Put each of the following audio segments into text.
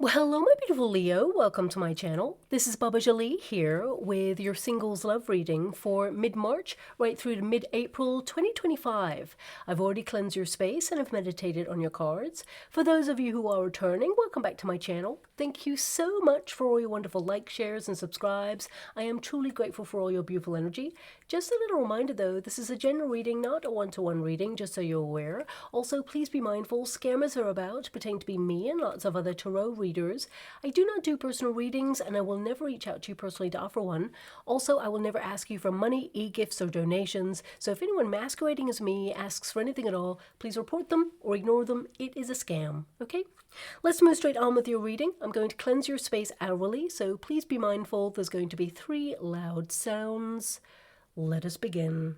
Well, hello, my beautiful Leo. Welcome to my channel. This is Baba Jolie here with your singles love reading for mid-March right through to mid-April 2025. I've already cleansed your space and have meditated on your cards. For those of you who are returning, welcome back to my channel. Thank you so much for all your wonderful likes, shares, and subscribes. I am truly grateful for all your beautiful energy. Just a little reminder though, this is a general reading, not a one-to-one reading, just so you're aware. Also, please be mindful, scammers are about, pretending to be me and lots of other tarot readers. I do not do personal readings and I will never reach out to you personally to offer one. Also, I will never ask you for money, e-gifts, or donations. So if anyone masquerading as me asks for anything at all, please report them or ignore them. It is a scam, okay? Let's move straight on with your reading. I'm going to cleanse your space hourly, so please be mindful. There's going to be 3 loud sounds. Let us begin.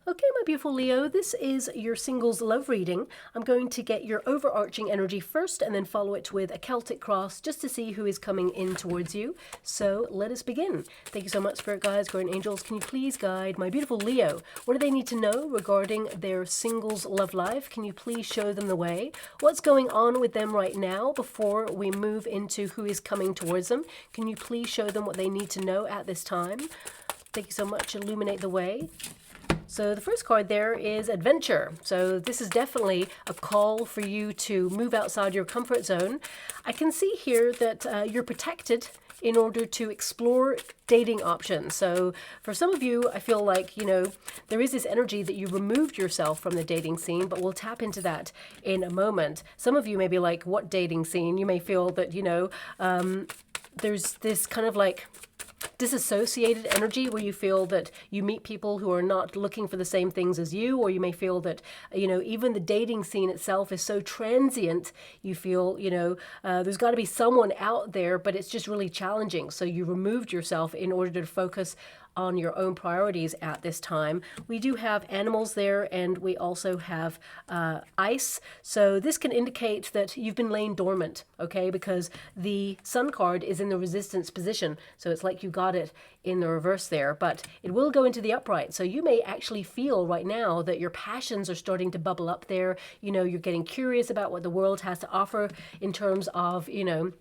Okay, my beautiful Leo, this is your singles love reading. I'm going to get your overarching energy first and then follow it with a Celtic cross just to see who is coming in towards you. So let us begin. Thank you so much, Spirit Guides, Guardian Angels. Can you please guide my beautiful Leo? What do they need to know regarding their singles love life? Can you please show them the way? What's going on with them right now before we move into who is coming towards them? Can you please show them what they need to know at this time? Thank you so much. Illuminate the way. So the first card there is adventure. So this is definitely a call for you to move outside your comfort zone. I can see here that you're protected in order to explore dating options. So for some of you, I feel like, you know, there is this energy that you removed yourself from the dating scene, but we'll tap into that in a moment. Some of you may be like, what dating scene? You may feel that, you know, there's this kind of like disassociated energy where you feel that you meet people who are not looking for the same things as you, or you may feel that, you know, even the dating scene itself is so transient, you feel, you know, there's got to be someone out there, but it's just really challenging. So you removed yourself in order to focus on your own priorities at this time. We do have animals there, and we also have ice. So this can indicate that you've been laying dormant, okay? Because the Sun card is in the resistance position. So it's like you got it in the reverse there, but it will go into the upright. So you may actually feel right now that your passions are starting to bubble up there. You know, you're getting curious about what the world has to offer in terms of, you know,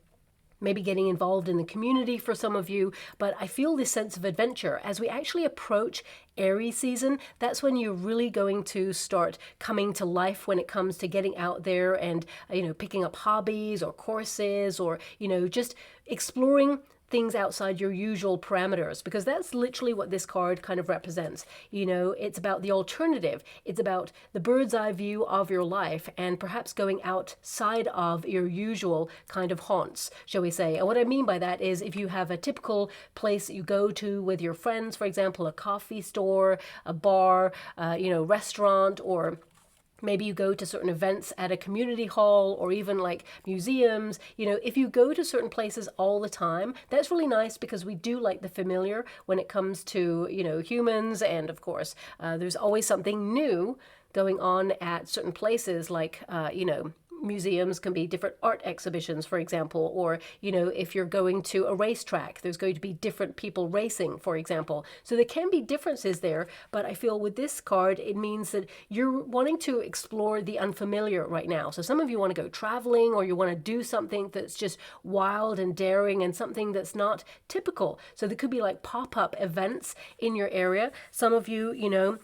maybe getting involved in the community for some of you, but I feel this sense of adventure. As we actually approach Aries season, that's when you're really going to start coming to life when it comes to getting out there and, you know, picking up hobbies or courses or, you know, just exploring things outside your usual parameters, because that's literally what this card kind of represents. You know, it's about the alternative. It's about the bird's eye view of your life and perhaps going outside of your usual kind of haunts, shall we say. And what I mean by that is if you have a typical place you go to with your friends, for example, a coffee store, a bar, you know, restaurant, or maybe you go to certain events at a community hall or even like museums. You know, if you go to certain places all the time, that's really nice because we do like the familiar when it comes to, you know, humans. And of course, there's always something new going on at certain places like, you know, museums can be different art exhibitions, for example, or, you know, if you're going to a racetrack, there's going to be different people racing, for example. So there can be differences there, but I feel with this card, it means that you're wanting to explore the unfamiliar right now. So some of you want to go traveling, or you want to do something that's just wild and daring and something that's not typical. So there could be like pop-up events in your area. Some of you, you know,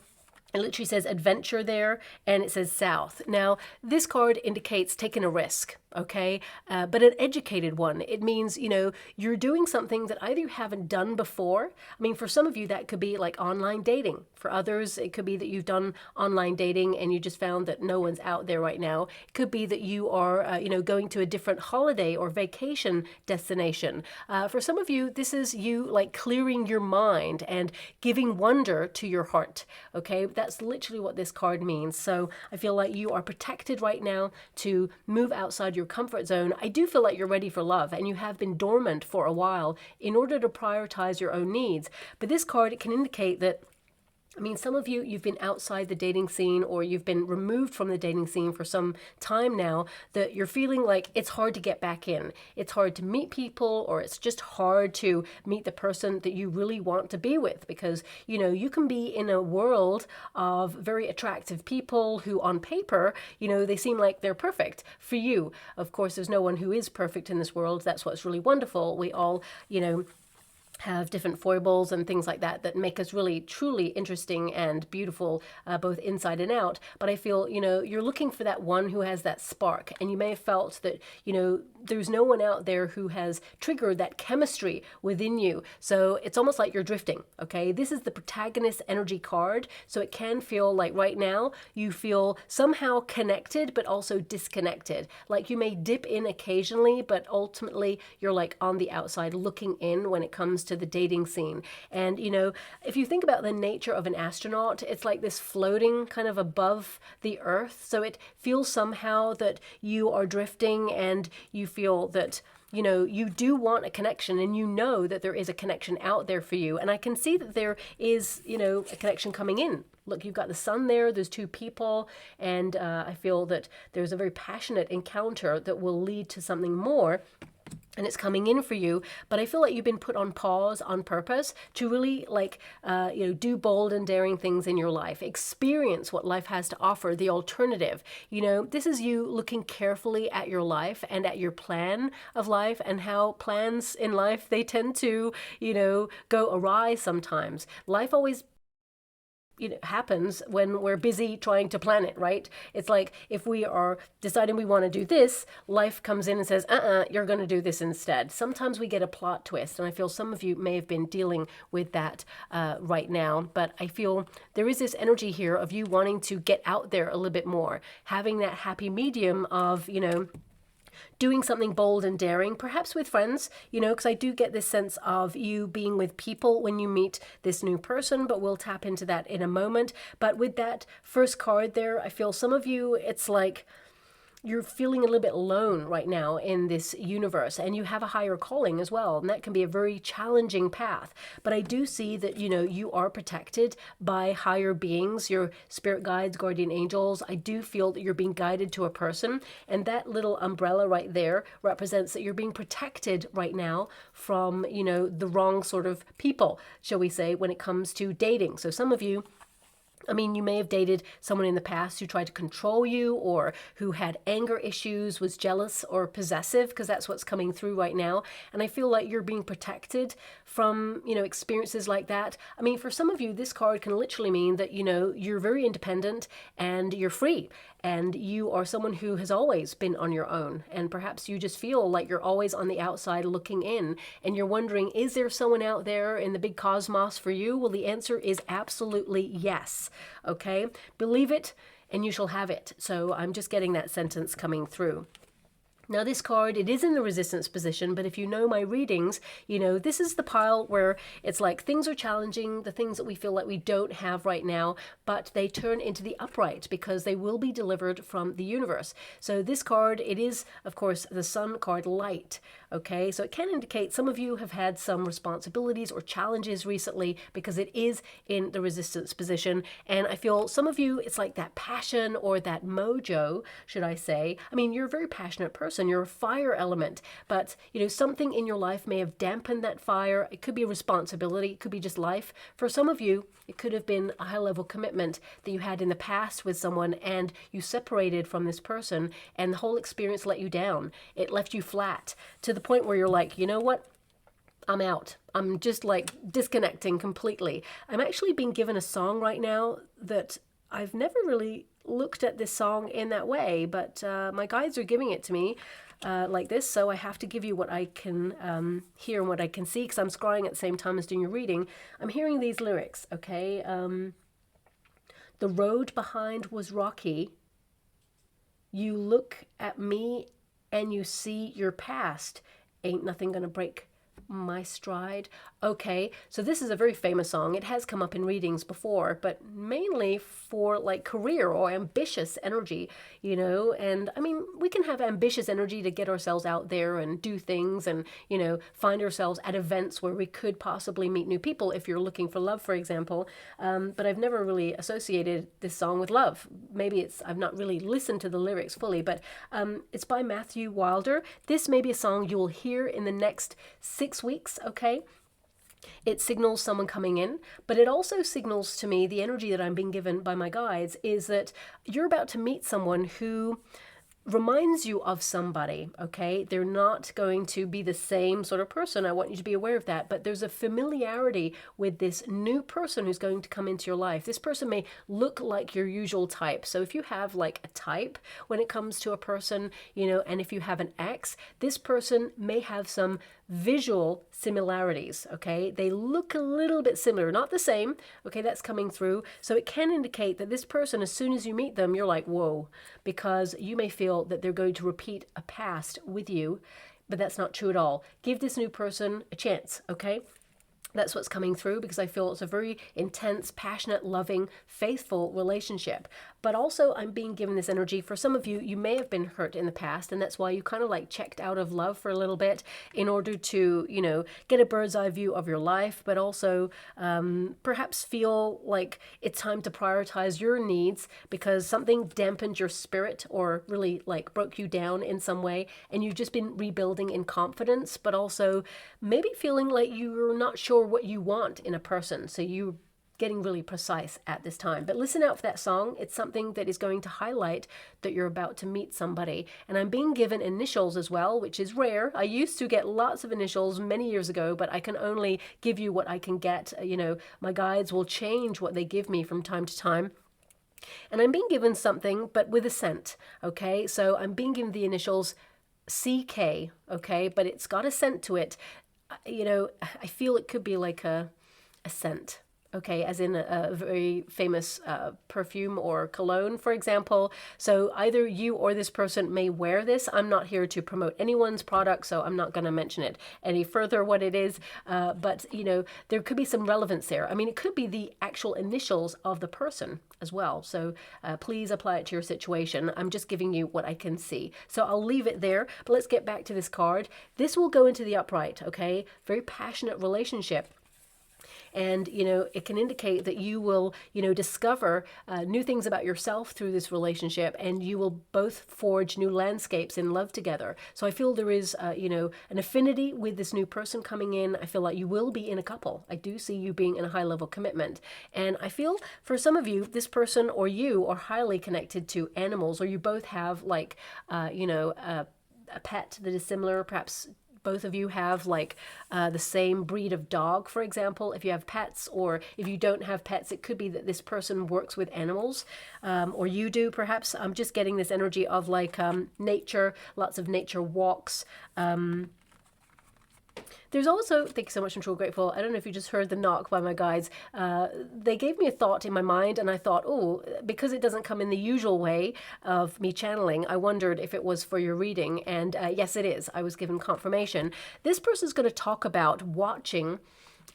it literally says adventure there, and it says south. Now, this card indicates taking a risk, okay? But an educated one. It means, you know, you're doing something that either you haven't done before. I mean, for some of you, that could be like online dating. For others, it could be that you've done online dating and you just found that no one's out there right now. It could be that you are, you know, going to a different holiday or vacation destination. For some of you, this is you like clearing your mind and giving wonder to your heart, okay? That's literally what this card means. So I feel like you are protected right now to move outside your comfort zone. I do feel like you're ready for love, and you have been dormant for a while in order to prioritize your own needs. But this card, it can indicate that I mean, some of you, you've been outside the dating scene or you've been removed from the dating scene for some time now, that you're feeling like it's hard to get back in. It's hard to meet people, or it's just hard to meet the person that you really want to be with, because, you know, you can be in a world of very attractive people who on paper, you know, they seem like they're perfect for you. Of course, there's no one who is perfect in this world. That's what's really wonderful. We all, you know, have different foibles and things like that that make us really truly interesting and beautiful, both inside and out. But I feel, you know, you're looking for that one who has that spark, and you may have felt that, you know, there's no one out there who has triggered that chemistry within you. So it's almost like you're drifting. Okay, this is the protagonist energy card, so it can feel like right now you feel somehow connected but also disconnected. Like you may dip in occasionally, but ultimately you're like on the outside looking in when it comes to the dating scene. And, you know, if you think about the nature of an astronaut, it's like this floating kind of above the earth. So it feels somehow that you are drifting, and you feel that, you know, you do want a connection, and you know that there is a connection out there for you. And I can see that there is, you know, a connection coming in. Look, you've got the sun there, there's two people, and I feel that there's a very passionate encounter that will lead to something more. And it's coming in for you, but I feel like you've been put on pause on purpose to really, like, you know, do bold and daring things in your life, experience what life has to offer, the alternative. You know, this is you looking carefully at your life and at your plan of life, and how plans in life, they tend to, you know, go awry sometimes. Life always, you know, happens when we're busy trying to plan it, right? It's like if we are deciding we want to do this, life comes in and says, you're going to do this instead. Sometimes we get a plot twist, and I feel some of you may have been dealing with that right now. But I feel there is this energy here of you wanting to get out there a little bit more, having that happy medium of, you know, doing something bold and daring, perhaps with friends, you know, because I do get this sense of you being with people when you meet this new person, but we'll tap into that in a moment. But with that first card there, I feel some of you, it's like you're feeling a little bit alone right now in this universe, and you have a higher calling as well, and that can be a very challenging path. But I do see that, you know, you are protected by higher beings, your spirit guides, guardian angels. I do feel that you're being guided to a person, and that little umbrella right there represents that you're being protected right now from, you know, the wrong sort of people, shall we say, when it comes to dating. So some of you, I mean, you may have dated someone in the past who tried to control you, or who had anger issues, was jealous or possessive, because that's what's coming through right now. And I feel like you're being protected from, you know, experiences like that. I mean, for some of you, this card can literally mean that, you know, you're very independent and you're free, and you are someone who has always been on your own. And perhaps you just feel like you're always on the outside looking in, and you're wondering, is there someone out there in the big cosmos for you? Well, the answer is absolutely yes. Okay, believe it and you shall have it. So I'm just getting that sentence coming through. Now this card, it is in the resistance position, but if you know my readings, you know, this is the pile where it's like things are challenging, the things that we feel like we don't have right now, but they turn into the upright because they will be delivered from the universe. So this card, it is, of course, the Sun card, light. Okay, so it can indicate some of you have had some responsibilities or challenges recently because it is in the resistance position. And I feel some of you, it's like that passion or that mojo, should I say. I mean, you're a very passionate person. You're a fire element, but, you know, something in your life may have dampened that fire. It could be a responsibility. It could be just life. For some of you, it could have been a high level commitment that you had in the past with someone, and you separated from this person, and the whole experience let you down. It left you flat to the point where you're like, you know what? I'm out. I'm just like disconnecting completely. I'm actually being given a song right now that I've never really looked at this song in that way, but my guides are giving it to me like this, so I have to give you what I can hear and what I can see, because I'm scrying at the same time as doing your reading. I'm hearing these lyrics, okay? The road behind was rocky. You look at me and you see your past. Ain't nothing gonna break My stride. Okay, so this is a very famous song. It has come up in readings before, but mainly for like career or ambitious energy, you know. And I mean, we can have ambitious energy to get ourselves out there and do things and, you know, find ourselves at events where we could possibly meet new people if you're looking for love, for example. But I've never really associated this song with love. Maybe I've not really listened to the lyrics fully, but it's by Matthew Wilder. This may be a song you will hear in the next 6 weeks, okay? It signals someone coming in, but it also signals to me the energy that I'm being given by my guides is that you're about to meet someone who reminds you of somebody, okay? They're not going to be the same sort of person. I want you to be aware of that. But there's a familiarity with this new person who's going to come into your life. This person may look like your usual type. So if you have like a type when it comes to a person, you know, and if you have an ex, this person may have some visual similarities, okay? They look a little bit similar, not the same, okay? That's coming through. So it can indicate that this person, as soon as you meet them, you're like, whoa, because you may feel that they're going to repeat a past with you, but that's not true at all. Give this new person a chance, okay? That's what's coming through, because I feel it's a very intense, passionate, loving, faithful relationship. But also I'm being given this energy. For some of you, you may have been hurt in the past, and that's why you kind of like checked out of love for a little bit in order to, you know, get a bird's eye view of your life, but also perhaps feel like it's time to prioritize your needs because something dampened your spirit or really like broke you down in some way, and you've just been rebuilding in confidence, but also maybe feeling like you're not sure what you want in a person. So you getting really precise at this time. But listen out for that song. It's something that is going to highlight that you're about to meet somebody. And I'm being given initials as well, which is rare. I used to get lots of initials many years ago, but I can only give you what I can get. You know, my guides will change what they give me from time to time. And I'm being given something, but with a scent, okay? So I'm being given the initials CK, okay? But it's got a scent to it. You know, I feel it could be like a scent, okay, as in a very famous perfume or cologne, for example. So either you or this person may wear this. I'm not here to promote anyone's product, so I'm not going to mention it any further what it is. But, you know, there could be some relevance there. I mean, it could be the actual initials of the person as well. So please apply it to your situation. I'm just giving you what I can see. So I'll leave it there, but let's get back to this card. This will go into the upright, okay? Very passionate relationship. And, you know, it can indicate that you will, you know, discover new things about yourself through this relationship, and you will both forge new landscapes in love together. So I feel there is, you know, an affinity with this new person coming in. I feel like you will be in a couple. I do see you being in a high level commitment. And I feel for some of you, this person or you are highly connected to animals, or you both have like, you know, a pet that is similar, perhaps both of you have like the same breed of dog, for example, if you have pets, or if you don't have pets, it could be that this person works with animals, or you do perhaps. I'm just getting this energy of like nature, lots of nature walks. There's also, thank you so much, I'm truly grateful. I don't know if you just heard the knock by my guides. They gave me a thought in my mind, and I thought, oh, because it doesn't come in the usual way of me channeling, I wondered if it was for your reading. And yes, it is. I was given confirmation. This person's going to talk about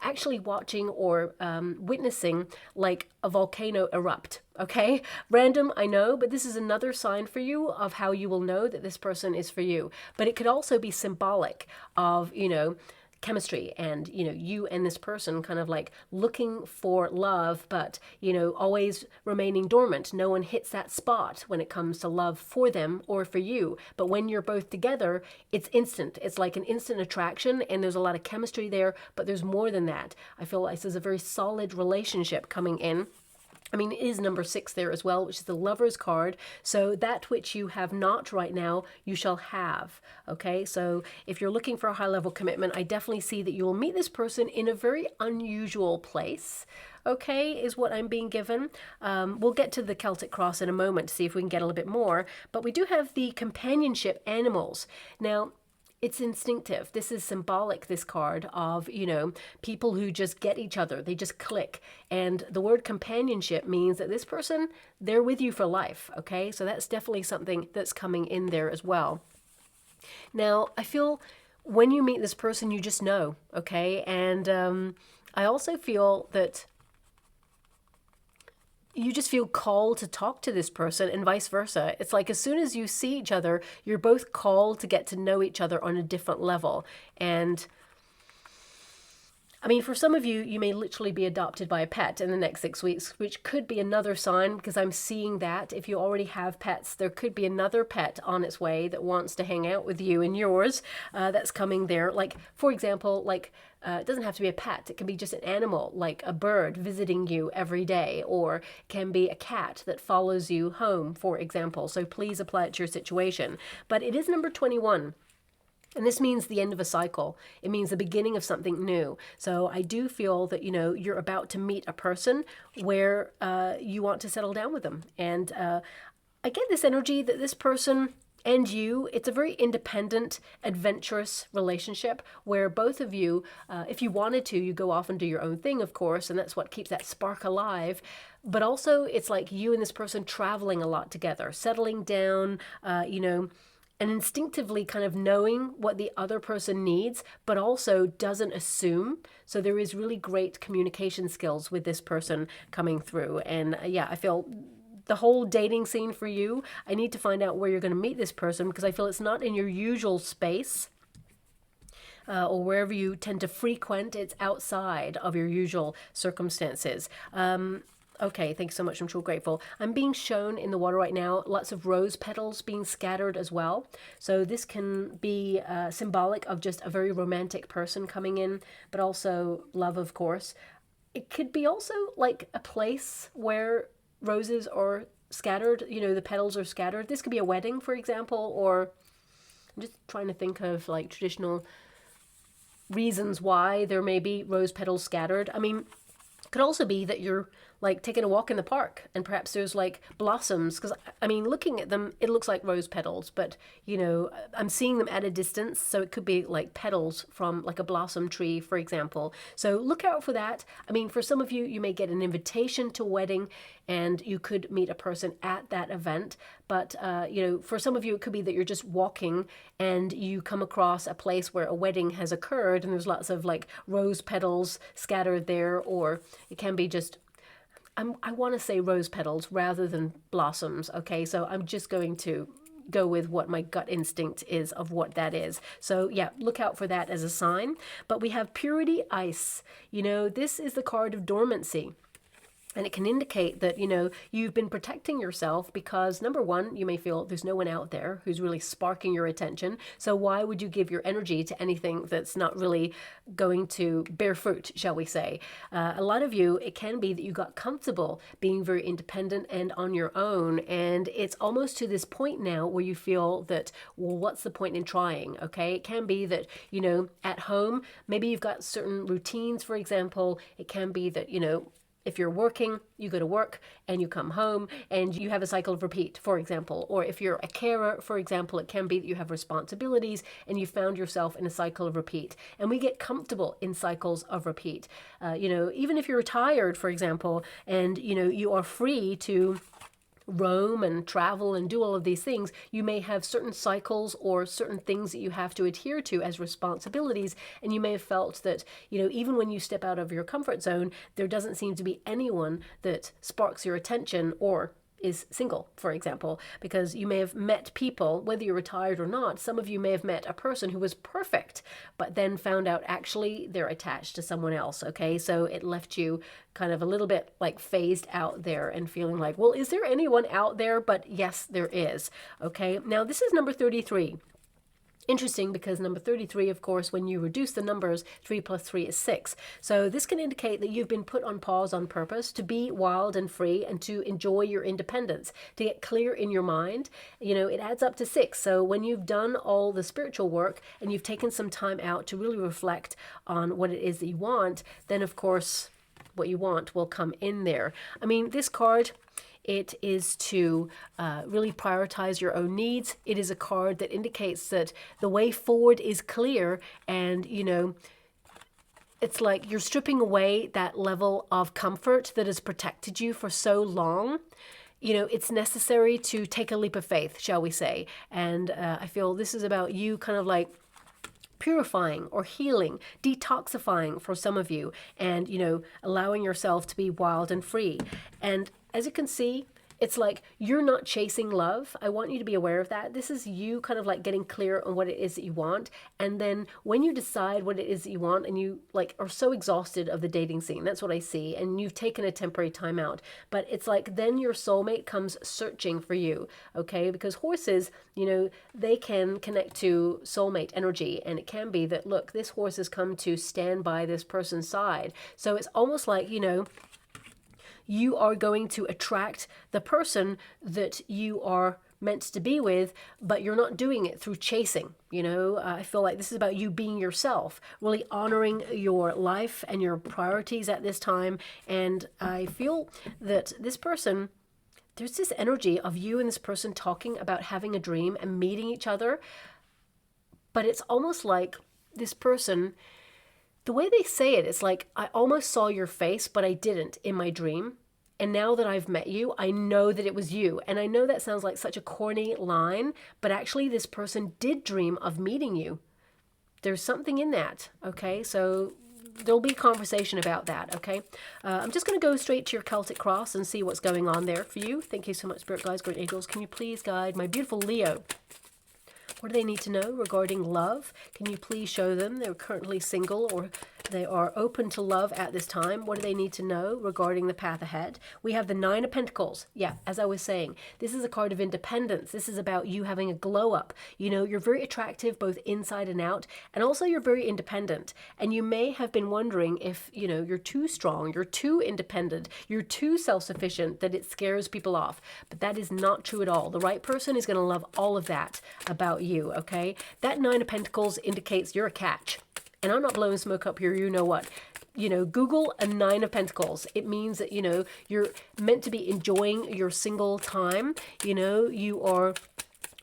actually watching or witnessing like a volcano erupt, okay? Random, I know, but this is another sign for you of how you will know that this person is for you. But it could also be symbolic of, you know, chemistry and, you know, you and this person kind of like looking for love, but, you know, always remaining dormant. No one hits that spot when it comes to love for them or for you. But when you're both together, it's instant. It's like an instant attraction, and there's a lot of chemistry there, but there's more than that. I feel like this is a very solid relationship coming in. I mean, it is number 6 there as well, which is the Lover's card. So that which you have not right now, you shall have. Okay, so if you're looking for a high-level commitment, I definitely see that you will meet this person in a very unusual place. Okay, is what I'm being given. We'll get to the Celtic cross in a moment to see if we can get a little bit more. But we do have the companionship animals. Now, it's instinctive. This is symbolic, this card, of, you know, people who just get each other. They just click. And the word companionship means that this person, they're with you for life, okay? So that's definitely something that's coming in there as well. Now, I feel when you meet this person, you just know, okay? And I also feel that you just feel called to talk to this person and vice versa. It's like as soon as you see each other, you're both called to get to know each other on a different level. And I mean, for some of you, you may literally be adopted by a pet in the next 6 weeks, which could be another sign, because I'm seeing that if you already have pets, there could be another pet on its way that wants to hang out with you and yours that's coming there. Like, for example, like it doesn't have to be a pet. It can be just an animal, like a bird visiting you every day, or it can be a cat that follows you home, for example. So please apply it to your situation. But it is number 21. And this means the end of a cycle. It means the beginning of something new. So I do feel that, you know, you're about to meet a person where you want to settle down with them. And I get this energy that this person and you, it's a very independent, adventurous relationship where both of you, if you wanted to, you go off and do your own thing, of course, and that's what keeps that spark alive. But also it's like you and this person traveling a lot together, settling down, you know, and instinctively kind of knowing what the other person needs, but also doesn't assume. So there is really great communication skills with this person coming through. And yeah, I feel the whole dating scene for you, I need to find out where you're going to meet this person, because I feel it's not in your usual space. Or wherever you tend to frequent, it's outside of your usual circumstances. Okay, thanks so much. I'm truly grateful. I'm being shown in the water right now, lots of rose petals being scattered as well. So this can be symbolic of just a very romantic person coming in, but also love, of course. It could be also like a place where roses are scattered, you know, the petals are scattered. This could be a wedding, for example, or I'm just trying to think of like traditional reasons why there may be rose petals scattered. I mean, it could also be that you're like taking a walk in the park and perhaps there's like blossoms, because I mean, looking at them, it looks like rose petals, but you know, I'm seeing them at a distance, so it could be like petals from like a blossom tree, for example. So look out for that. I mean, for some of you, you may get an invitation to a wedding and you could meet a person at that event. But, you know, for some of you, it could be that you're just walking and you come across a place where a wedding has occurred and there's lots of like rose petals scattered there, or it can be just I want to say rose petals rather than blossoms, okay? So I'm just going to go with what my gut instinct is of what that is. So yeah, look out for that as a sign. But we have Purity Ice. You know, this is the card of dormancy. And it can indicate that, you know, you've been protecting yourself because, number one, you may feel there's no one out there who's really sparking your attention. So why would you give your energy to anything that's not really going to bear fruit, shall we say? A lot of you, it can be that you got comfortable being very independent and on your own. And it's almost to this point now where you feel that, well, what's the point in trying? Okay. It can be that, you know, at home, maybe you've got certain routines, for example. It can be that, you know, if you're working, you go to work and you come home and you have a cycle of repeat, for example. Or if you're a carer, for example, it can be that you have responsibilities and you found yourself in a cycle of repeat. And we get comfortable in cycles of repeat. You know, even if you're retired, for example, and, you know, you are free to roam and travel and do all of these things, you may have certain cycles or certain things that you have to adhere to as responsibilities. And you may have felt that, you know, even when you step out of your comfort zone, there doesn't seem to be anyone that sparks your attention or is single, for example, because you may have met people, whether you're retired or not. Some of you may have met a person who was perfect, but then found out actually they're attached to someone else. Okay, so it left you kind of a little bit like phased out there and feeling like, well, is there anyone out there? But yes, there is. Okay, now this is number 33. Interesting, because number 33, of course, when you reduce the numbers, 3 plus 3 is 6. So this can indicate that you've been put on pause on purpose to be wild and free and to enjoy your independence, to get clear in your mind. You know, it adds up to 6. So when you've done all the spiritual work and you've taken some time out to really reflect on what it is that you want, then of course, what you want will come in there. I mean, this card, it is to really prioritize your own needs. It is a card that indicates that the way forward is clear, and, you know, it's like you're stripping away that level of comfort that has protected you for so long. You know, it's necessary to take a leap of faith, shall we say. And I feel this is about you kind of like purifying or healing, detoxifying for some of you, and, you know, allowing yourself to be wild and free. And as you can see, it's like you're not chasing love. I want you to be aware of that. This is you kind of like getting clear on what it is that you want. And then when you decide what it is that you want and you like are so exhausted of the dating scene, that's what I see. And you've taken a temporary time out. But it's like then your soulmate comes searching for you, okay? Because horses, you know, they can connect to soulmate energy. And it can be that, look, this horse has come to stand by this person's side. So it's almost like, you know, you are going to attract the person that you are meant to be with, but you're not doing it through chasing. You know, I feel like this is about you being yourself, really honoring your life and your priorities at this time. And I feel that this person, there's this energy of you and this person talking about having a dream and meeting each other. But it's almost like this person, the way they say it, it's like, I almost saw your face, but I didn't in my dream. And now that I've met you, I know that it was you. And I know that sounds like such a corny line, but actually this person did dream of meeting you. There's something in that, okay? So there'll be a conversation about that, okay? I'm just going to go straight to your Celtic cross and see what's going on there for you. Thank you so much, Spirit Guides, Great Angels. Can you please guide my beautiful Leo? What do they need to know regarding love? Can you please show them they're currently single or they are open to love at this time? What do they need to know regarding the path ahead? We have the Nine of Pentacles. Yeah, as I was saying, this is a card of independence. This is about you having a glow up. You know, you're very attractive both inside and out, and also you're very independent. And you may have been wondering if, you know, you're too strong, you're too independent, you're too self-sufficient, that it scares people off. But that is not true at all. The right person is going to love all of that about you, okay? That Nine of Pentacles indicates you're a catch. And I'm not blowing smoke up here, you know what. You know, Google a Nine of Pentacles. It means that, you know, you're meant to be enjoying your single time. You know, you are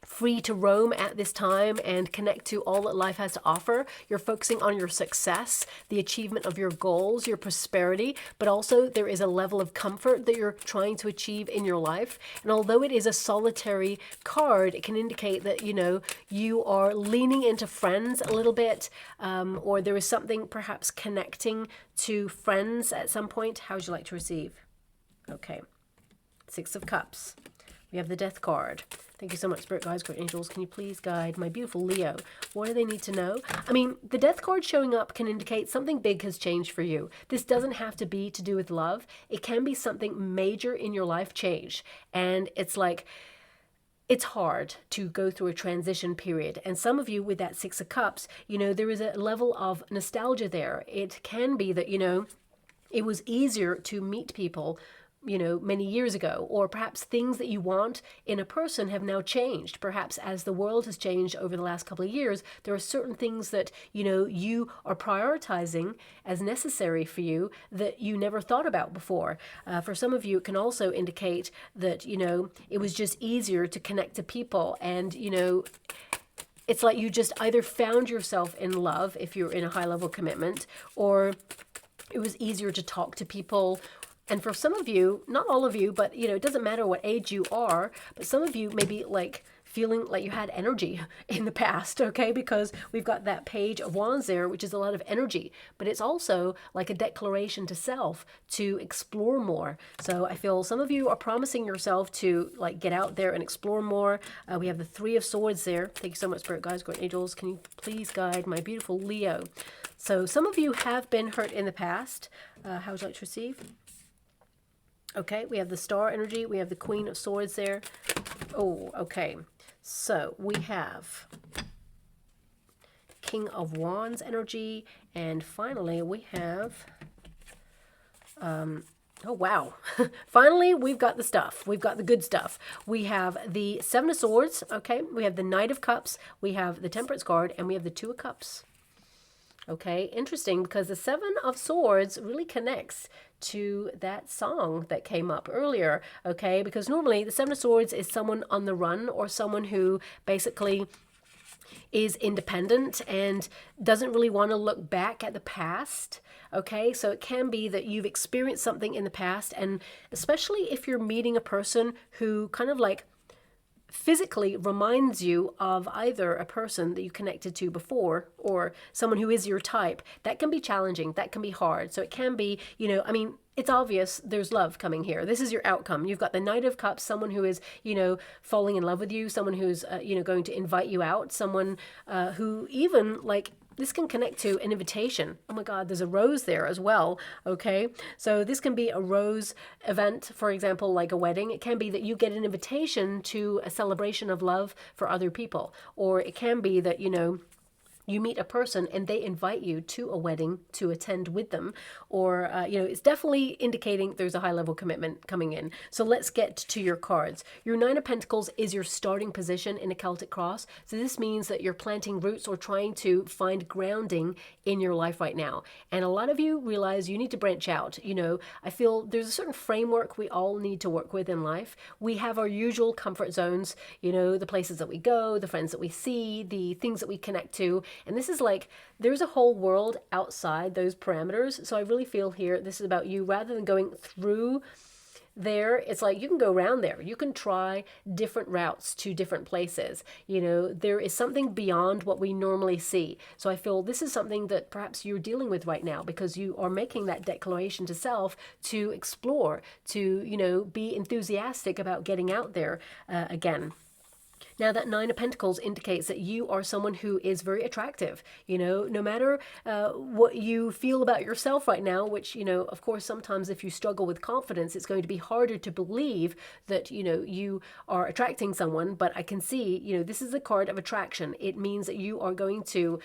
free to roam at this time and connect to all that life has to offer. You're focusing on your success, the achievement of your goals, your prosperity, but also there is a level of comfort that you're trying to achieve in your life. And although it is a solitary card, it can indicate that, you know, you are leaning into friends a little bit, or there is something perhaps connecting to friends at some point. How would you like to receive? Okay. Six of Cups. We have the Death card. Thank you so much, Spirit Guides, Great Angels. Can you please guide my beautiful Leo? What do they need to know? I mean, the Death card showing up can indicate something big has changed for you. This doesn't have to be to do with love. It can be something major in your life change. And it's like, it's hard to go through a transition period. And some of you with that Six of Cups, you know, there is a level of nostalgia there. It can be that, you know, it was easier to meet people, you know, many years ago, or perhaps things that you want in a person have now changed. Perhaps as the world has changed over the last couple of years, there are certain things that, you know, you are prioritizing as necessary for you that you never thought about before. For some of you, it can also indicate that, you know, it was just easier to connect to people, and, you know, it's like you just either found yourself in love if you're in a high level commitment, or it was easier to talk to people. And for some of you, not all of you, but, you know, it doesn't matter what age you are, but some of you may be like feeling like you had energy in the past, okay? Because we've got that Page of Wands there, which is a lot of energy, but it's also like a declaration to self to explore more. So I feel some of you are promising yourself to like get out there and explore more. We have the Three of Swords there. Thank you so much, Spirit Guides, Great Angels. Can you please guide my beautiful Leo? So some of you have been hurt in the past. How would you like to receive? Okay, we have the Star energy. We have the Queen of Swords there. Oh, okay. So we have King of Wands energy. And finally, we have... oh, wow. Finally, we've got the stuff. We've got the good stuff. We have the Seven of Swords. Okay, we have the Knight of Cups. We have the Temperance card. And we have the Two of Cups. Okay, interesting, because the Seven of Swords really connects to that song that came up earlier, okay? Because normally the Seven of Swords is someone on the run, or someone who basically is independent and doesn't really want to look back at the past, okay? So it can be that you've experienced something in the past, and especially if you're meeting a person who kind of like physically reminds you of either a person that you connected to before or someone who is your type, that can be challenging, that can be hard. So it can be, I mean, it's obvious there's love coming here. This is your outcome. You've got the Knight of Cups, someone who is, falling in love with you, someone who's, going to invite you out, someone who even like, this can connect to an invitation. Oh my God, there's a rose there as well, okay? So this can be a rose event, for example, like a wedding. It can be that you get an invitation to a celebration of love for other people. Or it can be that, you meet a person and they invite you to a wedding to attend with them, or it's definitely indicating there's a high level commitment coming in. So let's get to your cards. Your Nine of Pentacles is your starting position in a Celtic cross. So this means that you're planting roots or trying to find grounding in your life right now. And a lot of you realize you need to branch out. I feel there's a certain framework we all need to work with in life. We have our usual comfort zones, the places that we go, the friends that we see, the things that we connect to. And this is like, there's a whole world outside those parameters. So I really feel here, this is about you rather than going through there. It's like you can go around there. You can try different routes to different places. There is something beyond what we normally see. So I feel this is something that perhaps you're dealing with right now because you are making that declaration to self to explore, to, be enthusiastic about getting out there again. Now, that Nine of Pentacles indicates that you are someone who is very attractive. No matter what you feel about yourself right now, which, of course, sometimes if you struggle with confidence, it's going to be harder to believe that, you are attracting someone. But I can see, this is a card of attraction. It means that you are going to,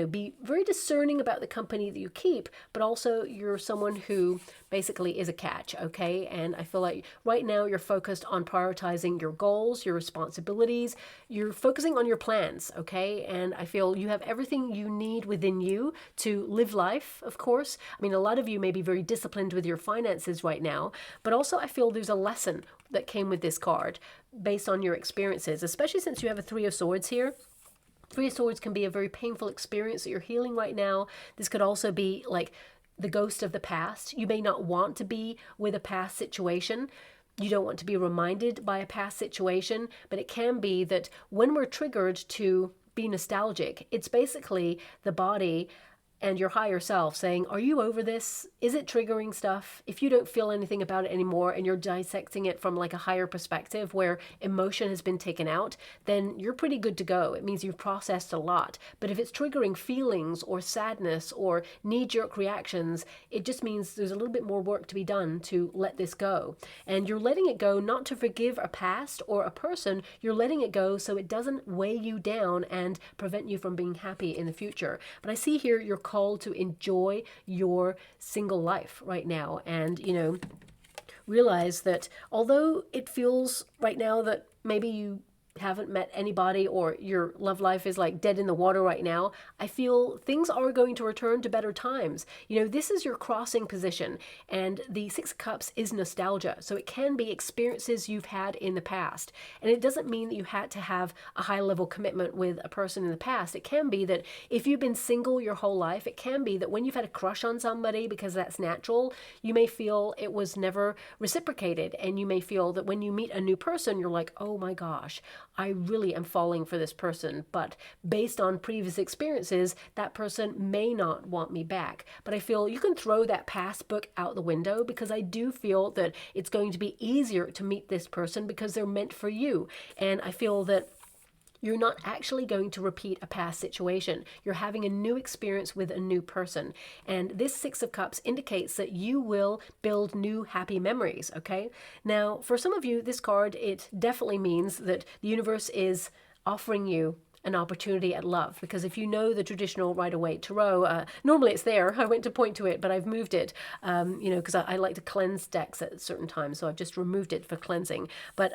be very discerning about the company that you keep, but also you're someone who basically is a catch, okay? And I feel like right now you're focused on prioritizing your goals, your responsibilities. You're focusing on your plans, okay? And I feel you have everything you need within you to live life, of course. I mean, a lot of you may be very disciplined with your finances right now, but also I feel there's a lesson that came with this card based on your experiences, especially since you have a Three of Swords here. Three of Swords can be a very painful experience that you're healing right now. This could also be like the ghost of the past. You may not want to be with a past situation. You don't want to be reminded by a past situation, but it can be that when we're triggered to be nostalgic, it's basically the body and your higher self saying, are you over this? Is it triggering stuff? If you don't feel anything about it anymore and you're dissecting it from like a higher perspective where emotion has been taken out, then you're pretty good to go. It means you've processed a lot. But if it's triggering feelings or sadness or knee-jerk reactions, it just means there's a little bit more work to be done to let this go. And you're letting it go not to forgive a past or a person, you're letting it go so it doesn't weigh you down and prevent you from being happy in the future. But I see here you're called to enjoy your single life right now and realize that although it feels right now that maybe you haven't met anybody or your love life is like dead in the water right now, I feel things are going to return to better times. This is your crossing position, and the Six of Cups is nostalgia. So it can be experiences you've had in the past. And it doesn't mean that you had to have a high level commitment with a person in the past. It can be that if you've been single your whole life, it can be that when you've had a crush on somebody, because that's natural, you may feel it was never reciprocated. And you may feel that when you meet a new person, you're like, oh my gosh, I really am falling for this person, but based on previous experiences, that person may not want me back. But I feel you can throw that past book out the window because I do feel that it's going to be easier to meet this person because they're meant for you. And I feel that you're not actually going to repeat a past situation. You're having a new experience with a new person. And this Six of Cups indicates that you will build new happy memories, okay? Now, for some of you, this card, it definitely means that the universe is offering you an opportunity at love, because if you know the traditional Rider-Waite Tarot, normally it's there. I went to point to it, but I've moved it, because I like to cleanse decks at certain times, so I've just removed it for cleansing. But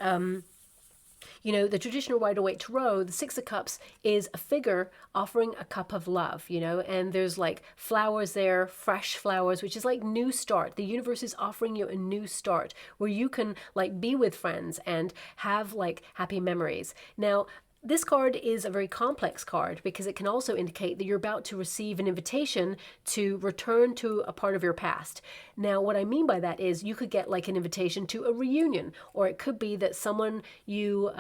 the traditional Rider-Waite Tarot, the Six of Cups is a figure offering a cup of love, and there's like flowers there, fresh flowers, which is like new start. The universe is offering you a new start where you can like be with friends and have like happy memories. Now, This card is a very complex card because it can also indicate that you're about to receive an invitation to return to a part of your past. Now, what I mean by that is you could get like an invitation to a reunion, or it could be that someone you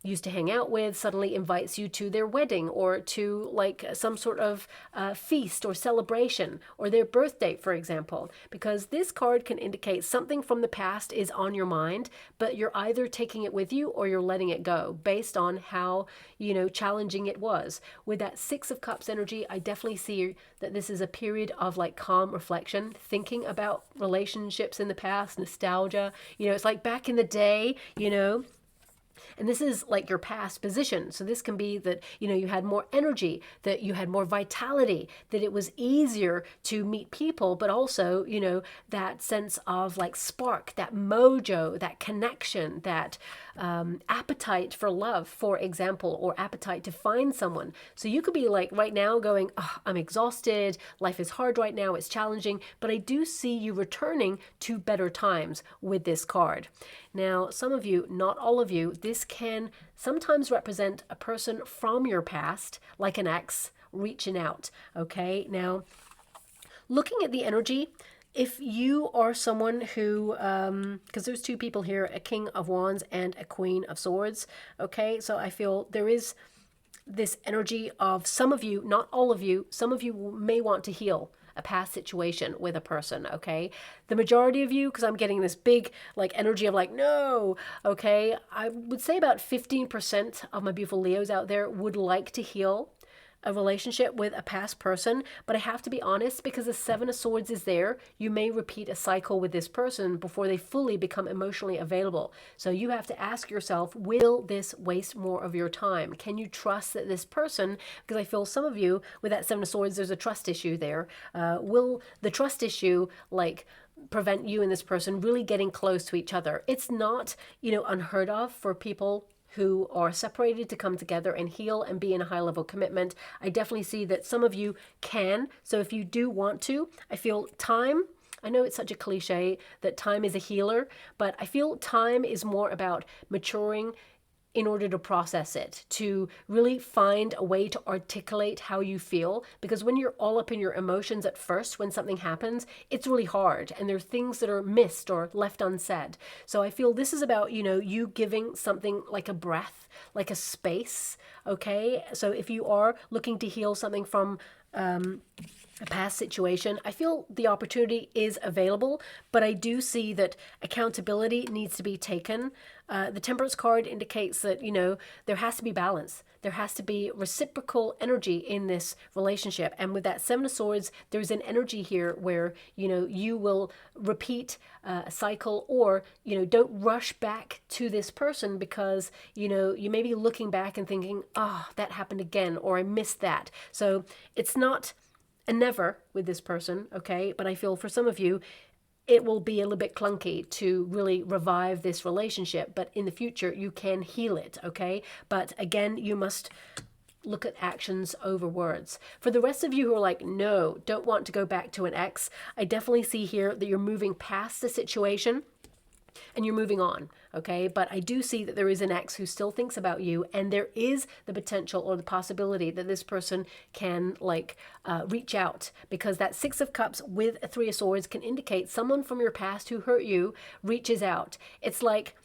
used to hang out with suddenly invites you to their wedding, or to like some sort of feast or celebration, or their birthday, for example. Because this card can indicate something from the past is on your mind, but you're either taking it with you or you're letting it go based on how challenging it was. With that Six of Cups energy, I definitely see that this is a period of like calm reflection, thinking about relationships in the past, nostalgia. It's like back in the day, and this is like your past position. So this can be that, you had more energy, that you had more vitality, that it was easier to meet people, but also, that sense of like spark, that mojo, that connection, that appetite for love, for example, or appetite to find someone. So you could be like right now going, oh, I'm exhausted. Life is hard right now. It's challenging, but I do see you returning to better times with this card. Now, some of you, not all of you, this can sometimes represent a person from your past, like an ex, reaching out. Okay. Now, looking at the energy, if you are someone who, because there's two people here, a King of Wands and a Queen of Swords. Okay. So I feel there is this energy of some of you, not all of you, some of you may want to heal a past situation with a person, okay? The majority of you, because I'm getting this big like energy of like, no, okay? I would say about 15% of my beautiful Leos out there would like to heal a relationship with a past person, but I have to be honest, because the Seven of Swords is there, you may repeat a cycle with this person before they fully become emotionally available. So you have to ask yourself, will this waste more of your time? Can you trust that this person, because I feel some of you with that Seven of Swords, there's a trust issue there. Will the trust issue like prevent you and this person really getting close to each other? It's not, unheard of for people who are separated to come together and heal and be in a high level commitment. I definitely see that some of you can. So if you do want to, I feel time, I know it's such a cliche that time is a healer, but I feel time is more about maturing in order to process it, to really find a way to articulate how you feel. Because when you're all up in your emotions at first, when something happens, it's really hard. And there are things that are missed or left unsaid. So I feel this is about, you giving something like a breath, like a space. Okay. So if you are looking to heal something from, a past situation, I feel the opportunity is available, but I do see that accountability needs to be taken. The Temperance card indicates that, there has to be balance. There has to be reciprocal energy in this relationship. And with that Seven of Swords, there's an energy here where, you will repeat a cycle, or, don't rush back to this person because, you may be looking back and thinking, oh, that happened again, or I missed that. So it's not a never with this person, okay? But I feel for some of you, it will be a little bit clunky to really revive this relationship, but in the future, you can heal it, okay? But again, you must look at actions over words. For the rest of you who are like, no, don't want to go back to an ex, I definitely see here that you're moving past the situation and you're moving on, okay? But I do see that there is an ex who still thinks about you, and there is the potential or the possibility that this person can reach out, because that Six of Cups with a Three of Swords can indicate someone from your past who hurt you reaches out. It's like,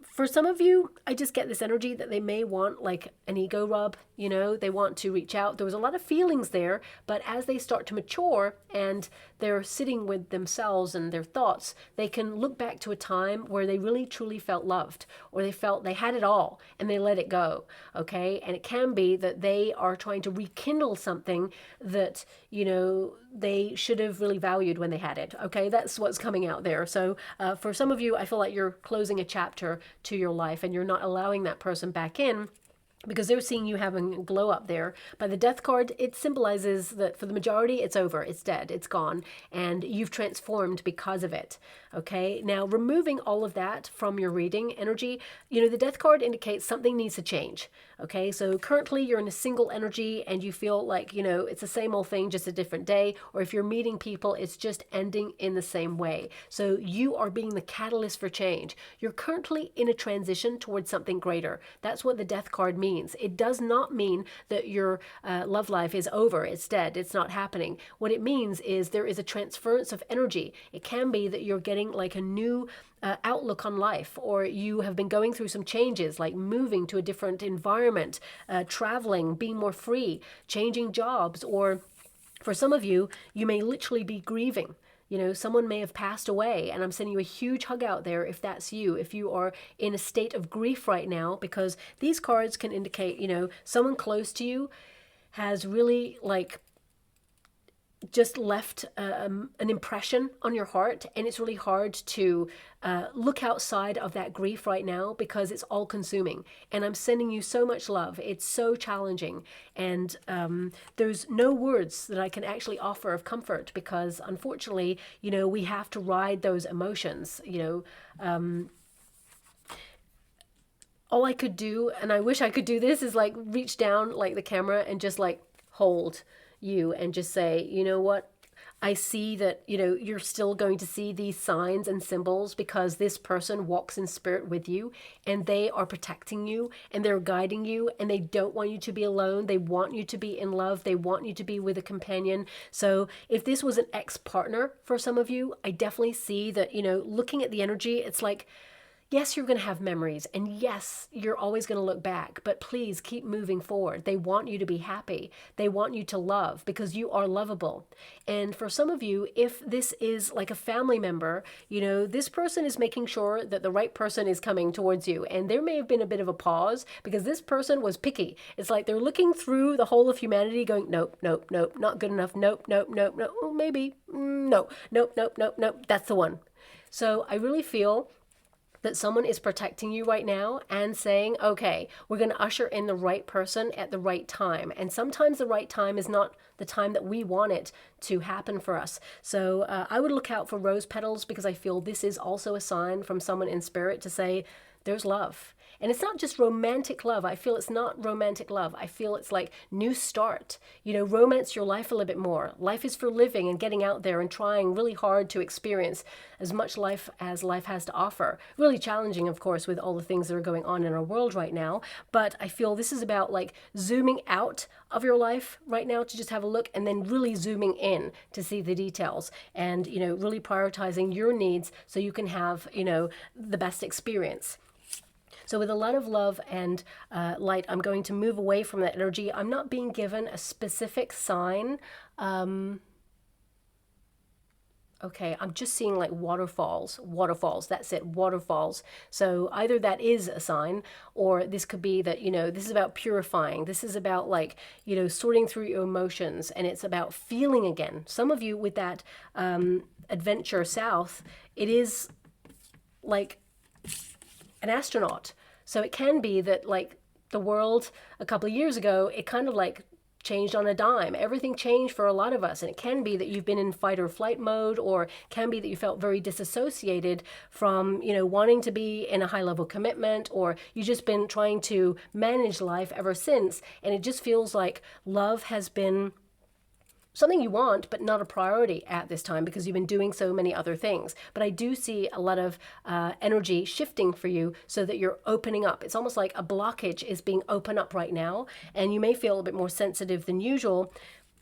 for some of you, I just get this energy that they may want like an ego rub, they want to reach out. There was a lot of feelings there, but as they start to mature and they're sitting with themselves and their thoughts, they can look back to a time where they really truly felt loved, or they felt they had it all and they let it go, okay? And it can be that they are trying to rekindle something that, they should have really valued when they had it, okay? That's what's coming out there. So for some of you, I feel like you're closing a chapter to your life and you're not allowing that person back in, because they're seeing you having a glow up there. By the Death card, it symbolizes that for the majority, it's over, it's dead, it's gone, and you've transformed because of it, okay? Now, removing all of that from your reading energy, the Death card indicates something needs to change, okay? So currently, you're in a single energy, and you feel like, it's the same old thing, just a different day, or if you're meeting people, it's just ending in the same way. So you are being the catalyst for change. You're currently in a transition towards something greater. That's what the Death card means. means. It does not mean that your love life is over, it's dead, it's not happening. What it means is there is a transference of energy. It can be that you're getting like a new outlook on life, or you have been going through some changes, like moving to a different environment, traveling, being more free, changing jobs, or for some of you, you may literally be grieving. You know, someone may have passed away, and I'm sending you a huge hug out there if that's you, if you are in a state of grief right now, because these cards can indicate, you know, someone close to you has really like just left an impression on your heart, and it's really hard to look outside of that grief right now because it's all consuming. And I'm sending you so much love. It's so challenging, and there's no words that I can actually offer of comfort, because unfortunately, you know, we have to ride those emotions. You know, all I could do, and I wish I could do this, is like reach down like the camera and just like hold you and just say, you know what, I see that, you know, you're still going to see these signs and symbols because this person walks in spirit with you, and they are protecting you and they're guiding you, and they don't want you to be alone. They want you to be in love. They want you to be with a companion. So if this was an ex-partner for some of you, I definitely see that, you know, looking at the energy, it's like, yes, you're going to have memories, and yes, you're always going to look back, but please keep moving forward. They want you to be happy. They want you to love because you are lovable. And for some of you, if this is like a family member, you know, this person is making sure that the right person is coming towards you. And there may have been a bit of a pause because this person was picky. It's like they're looking through the whole of humanity going, nope, nope, nope, not good enough. Nope, nope, nope, nope, oh, maybe, no, nope, nope, nope, nope, that's the one. So I really feel that someone is protecting you right now and saying, okay, we're going to usher in the right person at the right time. And sometimes the right time is not the time that we want it to happen for us. So I would look out for rose petals, because I feel this is also a sign from someone in spirit to say, there's love. And it's not just romantic love. I feel it's not romantic love. I feel it's like new start. You know, romance your life a little bit more. Life is for living and getting out there and trying really hard to experience as much life as life has to offer. Really challenging, of course, with all the things that are going on in our world right now. But I feel this is about like zooming out of your life right now to just have a look, and then really zooming in to see the details, and, you know, really prioritizing your needs so you can have, you know, the best experience. So with a lot of love and light, I'm going to move away from that energy. I'm not being given a specific sign. Okay, I'm just seeing like waterfalls, that's it, waterfalls. So either that is a sign, or this could be that, you know, this is about purifying. This is about like, you know, sorting through your emotions, and it's about feeling again. Some of you with that adventure south, it is like an astronaut. So it can be that like the world a couple of years ago, it kind of like changed on a dime. Everything changed for a lot of us. And it can be that you've been in fight or flight mode, or can be that you felt very disassociated from, you know, wanting to be in a high level commitment, or you've just been trying to manage life ever since. And it just feels like love has been something you want, but not a priority at this time because you've been doing so many other things. But I do see a lot of energy shifting for you so that you're opening up. It's almost like a blockage is being opened up right now, and you may feel a bit more sensitive than usual,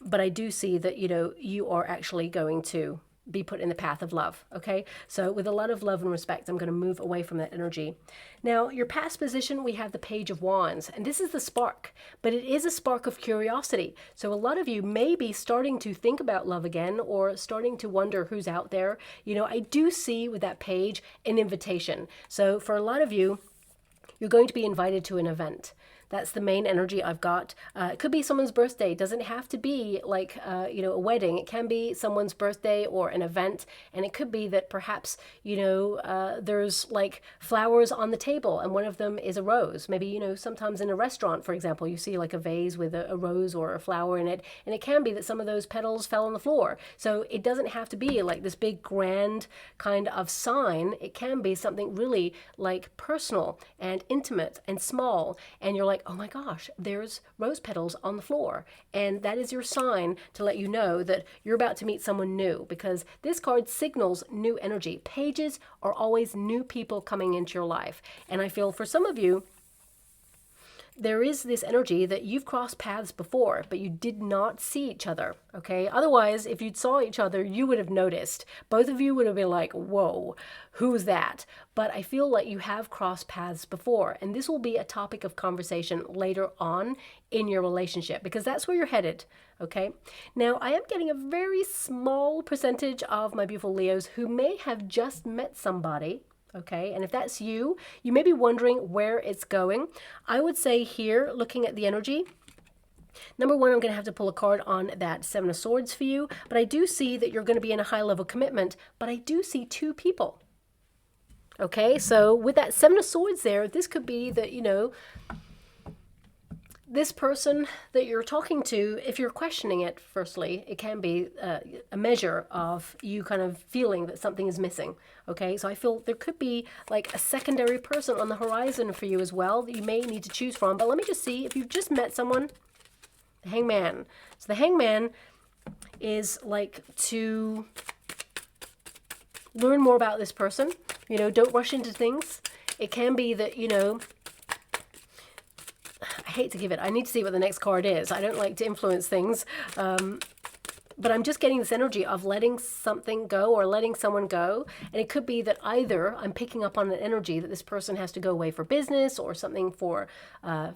but I do see that, you know, you are actually going to be put in the path of love. Okay, so with a lot of love and respect, I'm going to move away from that energy. Now, your past position, we have the Page of Wands, and this is the spark, but it is a spark of curiosity. So a lot of you may be starting to think about love again, or starting to wonder who's out there. You know, I do see with that page an invitation. So for a lot of you, you're going to be invited to an event. That's the main energy I've got. It could be someone's birthday. It doesn't have to be like, you know, a wedding. It can be someone's birthday or an event. And it could be that perhaps, you know, there's like flowers on the table and one of them is a rose. Maybe, you know, sometimes in a restaurant, for example, you see like a vase with a rose or a flower in it. And it can be that some of those petals fell on the floor. So it doesn't have to be like this big grand kind of sign. It can be something really like personal and intimate and small. And you're like, oh my gosh, there's rose petals on the floor. And that is your sign to let you know that you're about to meet someone new, because this card signals new energy. Pages are always new people coming into your life. And I feel for some of you, there is this energy that you've crossed paths before, but you did not see each other, okay? Otherwise, if you'd saw each other, you would have noticed. Both of you would have been like, whoa, who's that? But I feel like you have crossed paths before, and this will be a topic of conversation later on in your relationship, because that's where you're headed, okay? Now, I am getting a very small percentage of my beautiful Leos who may have just met somebody. Okay, and if that's you, you may be wondering where it's going. I would say here, looking at the energy, number one, I'm going to have to pull a card on that Seven of Swords for you, but I do see that you're going to be in a high-level commitment, but I do see two people. Okay, so with that Seven of Swords there, this could be that, you know, this person that you're talking to, if you're questioning it, firstly, it can be a measure of you kind of feeling that something is missing. Okay, so I feel there could be like a secondary person on the horizon for you as well that you may need to choose from. But let me just see if you've just met someone. The Hangman. So the Hangman is like to learn more about this person. You know, don't rush into things. It can be that, you know, I hate to give it. I need to see what the next card is. I don't like to influence things. But I'm just getting this energy of letting something go or letting someone go. And it could be that either I'm picking up on an energy that this person has to go away for business or something for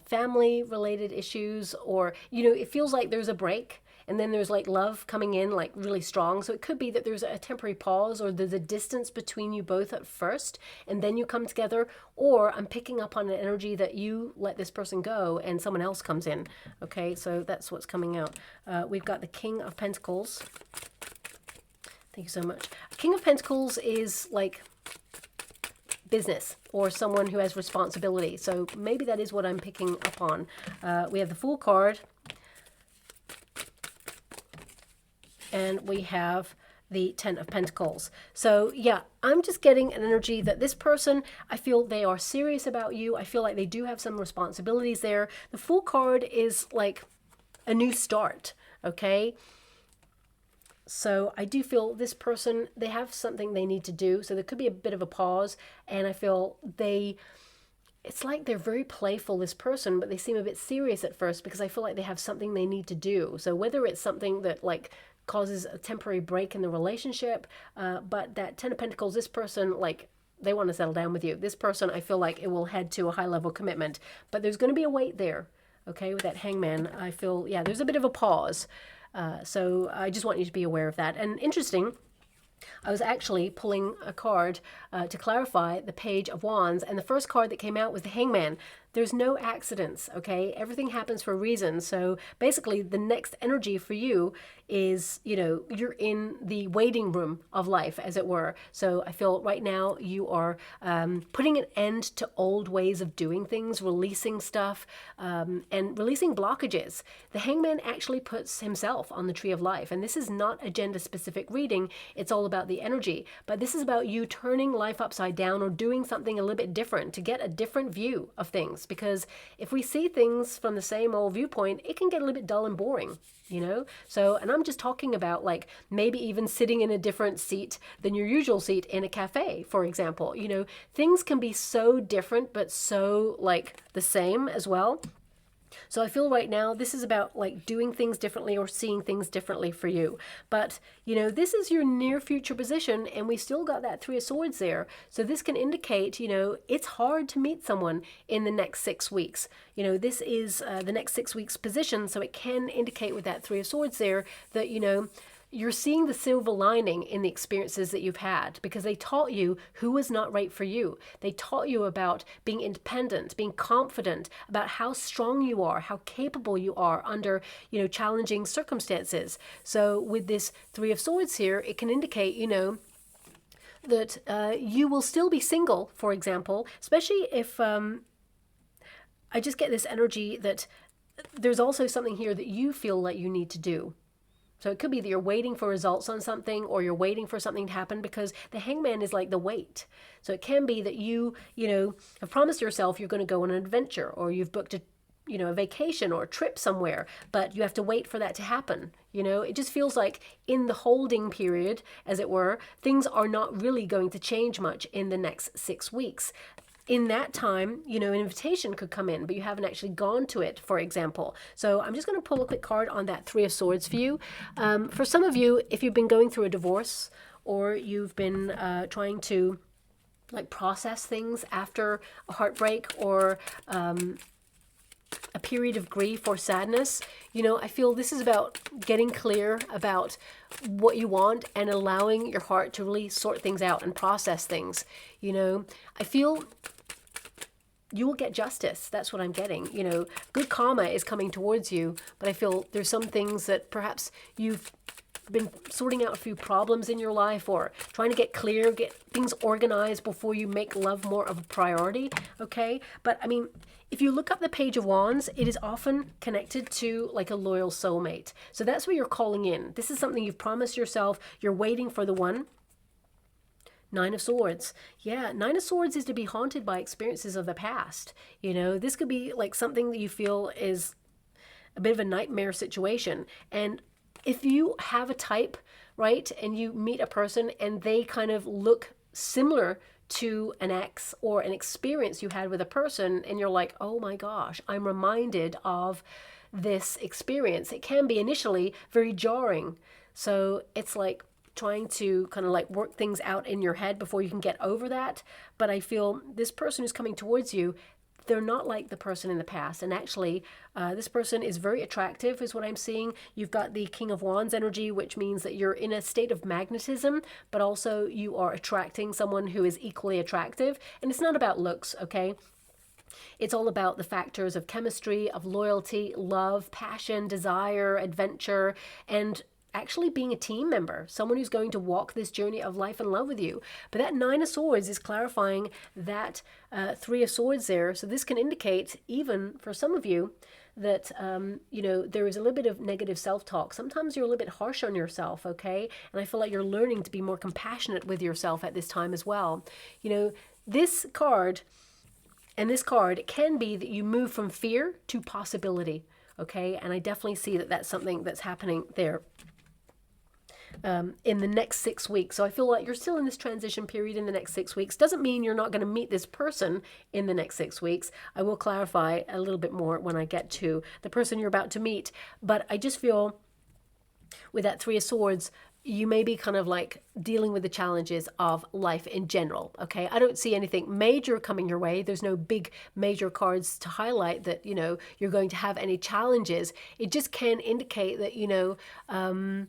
family related issues, or, you know, it feels like there's a break. And then there's like love coming in like really strong. So it could be that there's a temporary pause, or there's a distance between you both at first and then you come together. Or I'm picking up on an energy that you let this person go and someone else comes in. Okay, so that's what's coming out. We've got the King of Pentacles. Thank you so much. King of Pentacles is like business or someone who has responsibility. So maybe that is what I'm picking up on. We have the Fool card. And we have the Ten of Pentacles. So yeah, I'm just getting an energy that this person, I feel they are serious about you. I feel like they do have some responsibilities there. The Fool card is like a new start, okay? So I do feel this person, they have something they need to do. So there could be a bit of a pause, and I feel it's like they're very playful, this person, but they seem a bit serious at first because I feel like they have something they need to do. So whether it's something that like causes a temporary break in the relationship, but that Ten of Pentacles, this person, like, they want to settle down with you. This person, I feel like it will head to a high-level commitment, but there's going to be a wait there, okay, with that Hangman. I feel, yeah, there's a bit of a pause. So I just want you to be aware of that. And interesting, I was actually pulling a card to clarify the Page of Wands, and the first card that came out was the Hangman. There's no accidents, okay? Everything happens for a reason. So basically, the next energy for you is, you know, you're in the waiting room of life, as it were. So I feel right now you are putting an end to old ways of doing things, releasing stuff, and releasing blockages. The Hangman actually puts himself on the tree of life. And this is not a gender-specific reading. It's all about the energy. But this is about you turning life upside down or doing something a little bit different to get a different view of things. Because if we see things from the same old viewpoint, it can get a little bit dull and boring, you know? So, and I'm just talking about like maybe even sitting in a different seat than your usual seat in a cafe, for example. You know, things can be so different, but so like the same as well. So I feel right now this is about like doing things differently or seeing things differently for you. But, you know, this is your near future position, and we still got that Three of Swords there. So this can indicate, you know, it's hard to meet someone in the next 6 weeks. You know, this is the next 6 weeks position. So it can indicate with that Three of Swords there that, you know, you're seeing the silver lining in the experiences that you've had, because they taught you who was not right for you. They taught you about being independent, being confident, about how strong you are, how capable you are under, you know, challenging circumstances. So with this Three of Swords here, it can indicate, you know, that you will still be single, for example, especially if I just get this energy that there's also something here that you feel like you need to do. So it could be that you're waiting for results on something, or you're waiting for something to happen, because the Hangman is like the wait. So it can be that you know, have promised yourself you're going to go on an adventure, or you've booked a, you know, a vacation or a trip somewhere, but you have to wait for that to happen. You know, it just feels like in the holding period, as it were, things are not really going to change much in the next 6 weeks. in that time, you know, an invitation could come in, but you haven't actually gone to it, for example. So I'm just going to pull a quick card on that Three of Swords for you. For some of you, if you've been going through a divorce, or you've been trying to like process things after a heartbreak, or a period of grief or sadness, you know, I feel this is about getting clear about what you want and allowing your heart to really sort things out and process things. You know, I feel you will get justice. That's what I'm getting. You know, good karma is coming towards you, but I feel there's some things that perhaps you've been sorting out a few problems in your life, or trying to get clear, get things organized before you make love more of a priority. Okay. But I mean, if you look up the Page of Wands, it is often connected to like a loyal soulmate. So that's where you're calling in. This is something you've promised yourself. You're waiting for the one. Nine of Swords. Yeah, Nine of Swords is to be haunted by experiences of the past. You know, this could be like something that you feel is a bit of a nightmare situation. And if you have a type, right, and you meet a person and they kind of look similar to an ex or an experience you had with a person, and you're like, oh my gosh, I'm reminded of this experience, it can be initially very jarring. So it's like trying to kind of like work things out in your head before you can get over that. But I feel this person who's coming towards you, they're not like the person in the past. And actually, this person is very attractive, is what I'm seeing. You've got the King of Wands energy, which means that you're in a state of magnetism, but also you are attracting someone who is equally attractive. And it's not about looks, okay? It's all about the factors of chemistry, of loyalty, love, passion, desire, adventure, and actually being a team member, someone who's going to walk this journey of life and love with you. But that Nine of Swords is clarifying that Three of Swords there. So this can indicate, even for some of you, that, you know, there is a little bit of negative self-talk. Sometimes you're a little bit harsh on yourself, okay? And I feel like you're learning to be more compassionate with yourself at this time as well. You know, this card and this card, it can be that you move from fear to possibility, okay? And I definitely see that that's something that's happening there. In the next 6 weeks. So I feel like you're still in this transition period in the next 6 weeks. Doesn't mean you're not going to meet this person in the next 6 weeks. I will clarify a little bit more when I get to the person you're about to meet. But I just feel with that Three of Swords, you may be kind of like dealing with the challenges of life in general. Okay. I don't see anything major coming your way. There's no big major cards to highlight that, you know, you're going to have any challenges. It just can indicate that, you know,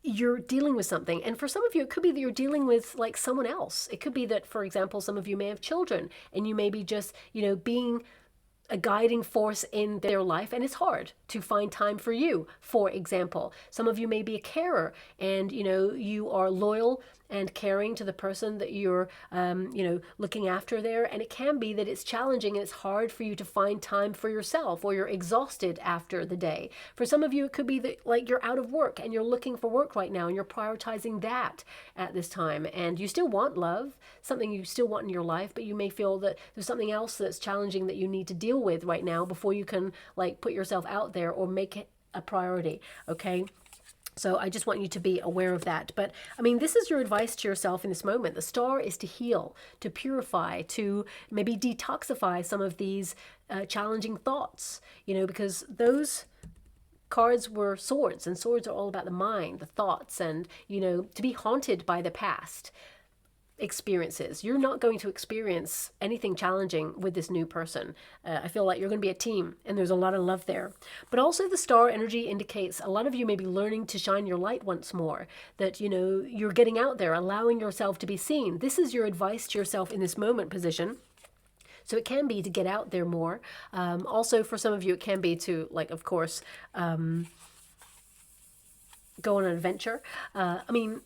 you're dealing with something. And for some of you, it could be that you're dealing with like someone else. It could be that, for example, some of you may have children and you may be just, you know, being a guiding force in their life, and it's hard to find time for you, for example. Some of you may be a carer, and you know, you are loyal and caring to the person that you're you know, looking after there, and it can be that it's challenging and it's hard for you to find time for yourself, or you're exhausted after the day. For some of you, it could be that like you're out of work and you're looking for work right now and you're prioritizing that at this time, and you still want love, something you still want in your life, but you may feel that there's something else that's challenging that you need to deal with right now before you can like put yourself out there or make it a priority. Okay. So I just want you to be aware of that. But I mean, this is your advice to yourself in this moment. The star is to heal, to purify, to maybe detoxify some of these challenging thoughts, you know, because those cards were swords, and swords are all about the mind, the thoughts, and, you know, to be haunted by the past experiences. You're not going to experience anything challenging with this new person. I feel like you're going to be a team, and there's a lot of love there. But also the star energy indicates a lot of you may be learning to shine your light once more, that, you know, you're getting out there, allowing yourself to be seen. This is your advice to yourself in this moment position. So it can be to get out there more. Also, for some of you, it can be to, like, of course, go on an adventure. I mean,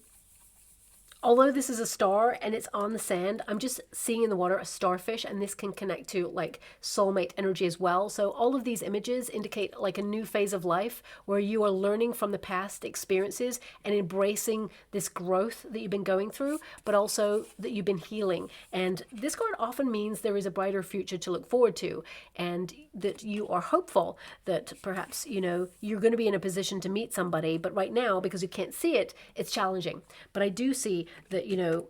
although this is a star and it's on the sand, I'm just seeing in the water a starfish, and this can connect to like soulmate energy as well. So all of these images indicate like a new phase of life where you are learning from the past experiences and embracing this growth that you've been going through, but also that you've been healing. And this card often means there is a brighter future to look forward to, and that you are hopeful that perhaps, you know, you're going to be in a position to meet somebody, but right now, because you can't see it, it's challenging. But I do see that, you know,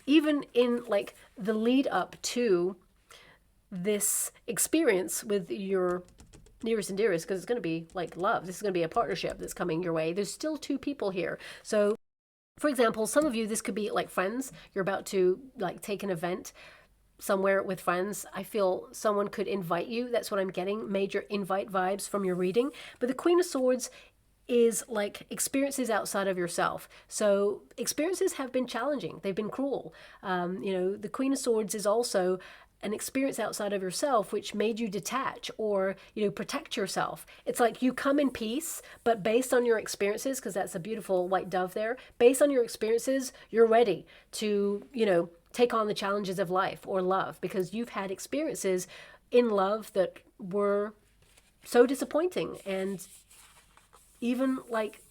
even in like the lead up to this experience with your nearest and dearest, because it's going to be like love. This is going to be a partnership that's coming your way. There's still two people here. So for example, some of you, this could be like friends. You're about to like take an event somewhere with friends. I feel someone could invite you. That's what I'm getting. Major invite vibes from your reading. But the Queen of Swords is like experiences outside of yourself. So experiences have been challenging. They've been cruel. The Queen of Swords is also an experience outside of yourself which made you detach or protect yourself. It's like you come in peace, but based on your experiences, because that's a beautiful white dove there, based on your experiences, you're ready to take on the challenges of life or love, because you've had experiences in love that were so disappointing and even like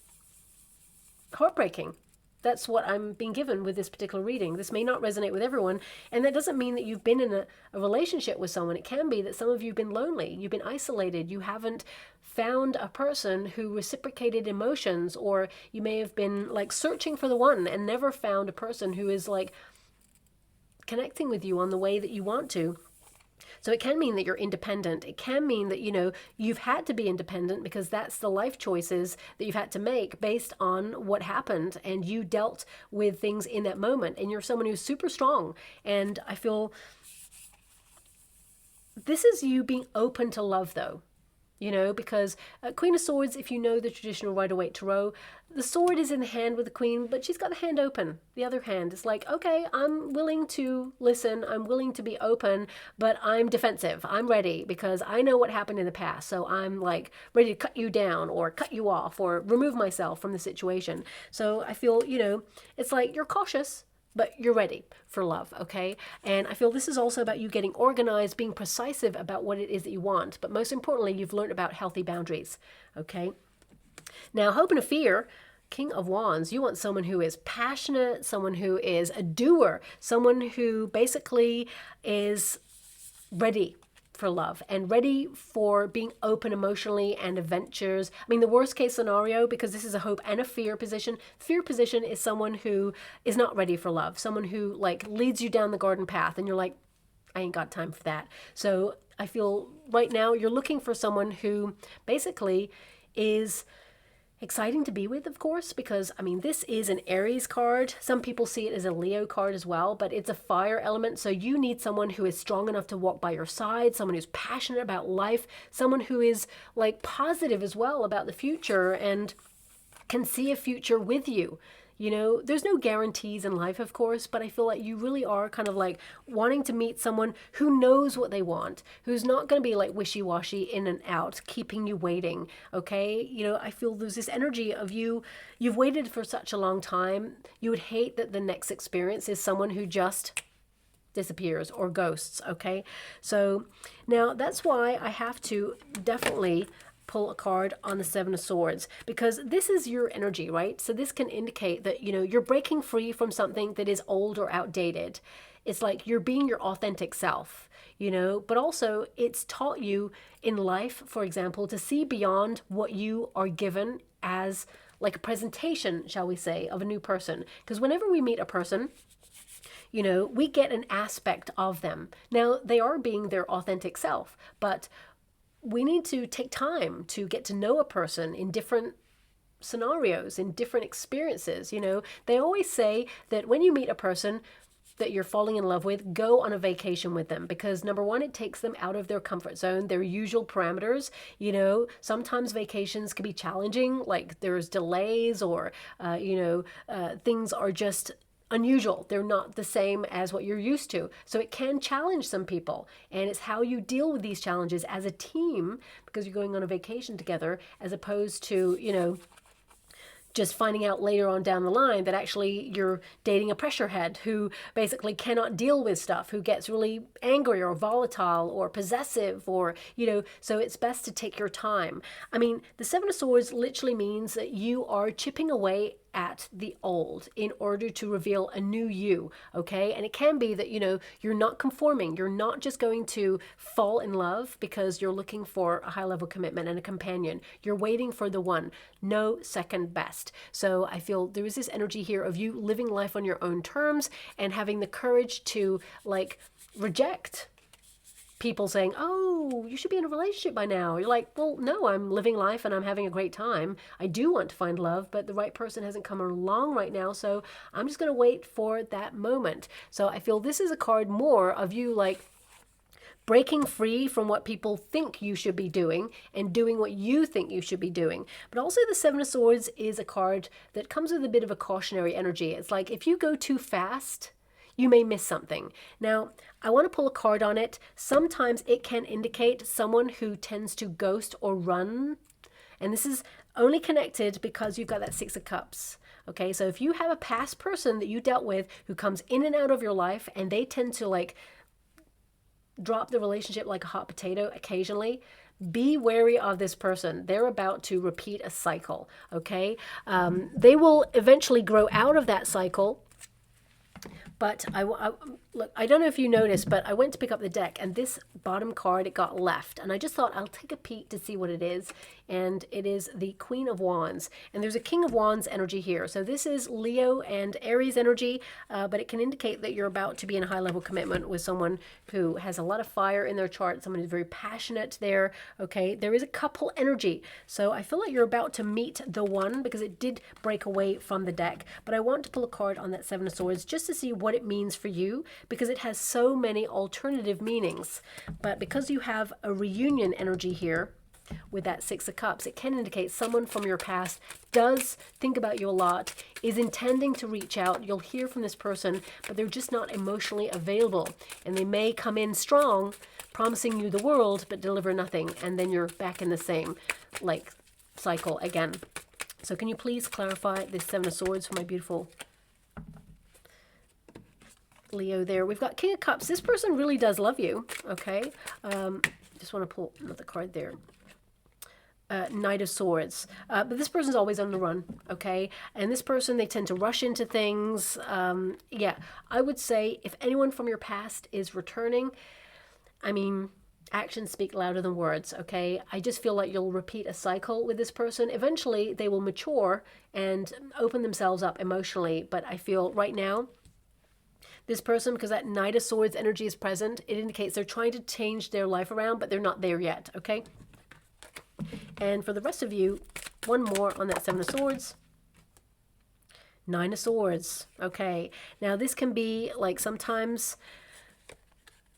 heartbreaking. That's what I'm being given with this particular reading. This may not resonate with everyone, and that doesn't mean that you've been in a relationship with someone. It can be that some of you have been lonely, you've been isolated, you haven't found a person who reciprocated emotions, or you may have been like searching for the one and never found a person who is like connecting with you on the way that you want to. So it can mean that you're independent. It can mean that, you've had to be independent because that's the life choices that you've had to make based on what happened, and you dealt with things in that moment, and you're someone who's super strong. And I feel this is you being open to love, though. Because Queen of Swords, if you know the traditional Rider-Waite Tarot, the sword is in the hand with the queen, but she's got the hand open. The other hand is like, okay, I'm willing to listen, I'm willing to be open, but I'm defensive. I'm ready because I know what happened in the past. So I'm like ready to cut you down or cut you off or remove myself from the situation. So I feel, it's like you're cautious, but you're ready for love, okay? And I feel this is also about you getting organized, being precise about what it is that you want. But most importantly, you've learned about healthy boundaries, okay? Now, hope and a fear, King of Wands, you want someone who is passionate, someone who is a doer, someone who basically is ready for love and ready for being open emotionally and adventures. I mean, the worst case scenario, because this is a hope and a fear position is someone who is not ready for love, someone who like leads you down the garden path and you're like, I ain't got time for that. So I feel right now you're looking for someone who basically is exciting to be with, of course, because I mean, this is an Aries card. Some people see it as a Leo card as well, but it's a fire element. So you need someone who is strong enough to walk by your side, someone who's passionate about life, someone who is like positive as well about the future and can see a future with you. There's no guarantees in life, of course, but I feel like you really are kind of like wanting to meet someone who knows what they want, who's not going to be like wishy-washy in and out, keeping you waiting, okay? I feel there's this energy of you've waited for such a long time. You would hate that the next experience is someone who just disappears or ghosts, okay? So now that's why I have to definitely pull a card on the Seven of Swords, because this is your energy, right? So this can indicate that, you're breaking free from something that is old or outdated. It's like you're being your authentic self, but also it's taught you in life, for example, to see beyond what you are given as like a presentation, shall we say, of a new person. Because whenever we meet a person, we get an aspect of them. Now, they are being their authentic self, but we need to take time to get to know a person in different scenarios, in different experiences. They always say that when you meet a person that you're falling in love with, go on a vacation with them, because number one, it takes them out of their comfort zone, their usual parameters. Sometimes vacations can be challenging, like there's delays or, things are just unusual. They're not the same as what you're used to. So it can challenge some people. And it's how you deal with these challenges as a team, because you're going on a vacation together, as opposed to, just finding out later on down the line that actually you're dating a pressure head who basically cannot deal with stuff, who gets really angry or volatile or possessive or, so it's best to take your time. I mean, the Seven of Swords literally means that you are chipping away at the old in order to reveal a new you, okay? And it can be that, you know, you're not conforming. You're not just going to fall in love because you're looking for a high level commitment and a companion. You're waiting for the one. No second best. So I feel there is this energy here of you living life on your own terms and having the courage to like reject people saying, oh, you should be in a relationship by now. You're like, well, no, I'm living life and I'm having a great time. I do want to find love, but the right person hasn't come along right now. So I'm just going to wait for that moment. So I feel this is a card more of you like breaking free from what people think you should be doing and doing what you think you should be doing. But also the Seven of Swords is a card that comes with a bit of a cautionary energy. It's like if you go too fast, you may miss something. Now, I want to pull a card on it. Sometimes it can indicate someone who tends to ghost or run. And this is only connected because you've got that Six of Cups. Okay, so if you have a past person that you dealt with who comes in and out of your life and they tend to like drop the relationship like a hot potato occasionally, be wary of this person. They're about to repeat a cycle, okay? They will eventually grow out of that cycle. But look, I don't know if you noticed, but I went to pick up the deck and this bottom card, it got left. And I just thought I'll take a peek to see what it is. And it is the Queen of Wands. And there's a King of Wands energy here. So this is Leo and Aries energy, but it can indicate that you're about to be in a high level commitment with someone who has a lot of fire in their chart. Someone who's very passionate there. Okay, there is a couple energy. So I feel like you're about to meet the one because it did break away from the deck. But I want to pull a card on that Seven of Swords just to see what it means for you, because it has so many alternative meanings. But because you have a reunion energy here with that Six of Cups, it can indicate someone from your past does think about you a lot, is intending to reach out. You'll hear from this person, but they're just not emotionally available. And they may come in strong, promising you the world, but deliver nothing. And then you're back in the same like cycle again. So can you please clarify this Seven of Swords for my beautiful Leo there? We've got King of Cups. This person really does love you, okay? Just want to pull another card there. Knight of Swords. But this person's always on the run, okay? And this person, they tend to rush into things. Yeah, I would say if anyone from your past is returning, I mean, actions speak louder than words, okay? I just feel like you'll repeat a cycle with this person. Eventually, they will mature and open themselves up emotionally. But I feel right now, this person, because that Knight of Swords energy is present, it indicates they're trying to change their life around, but they're not there yet, okay? And for the rest of you, one more on that Seven of Swords. Nine of Swords, okay. Now this can be like sometimes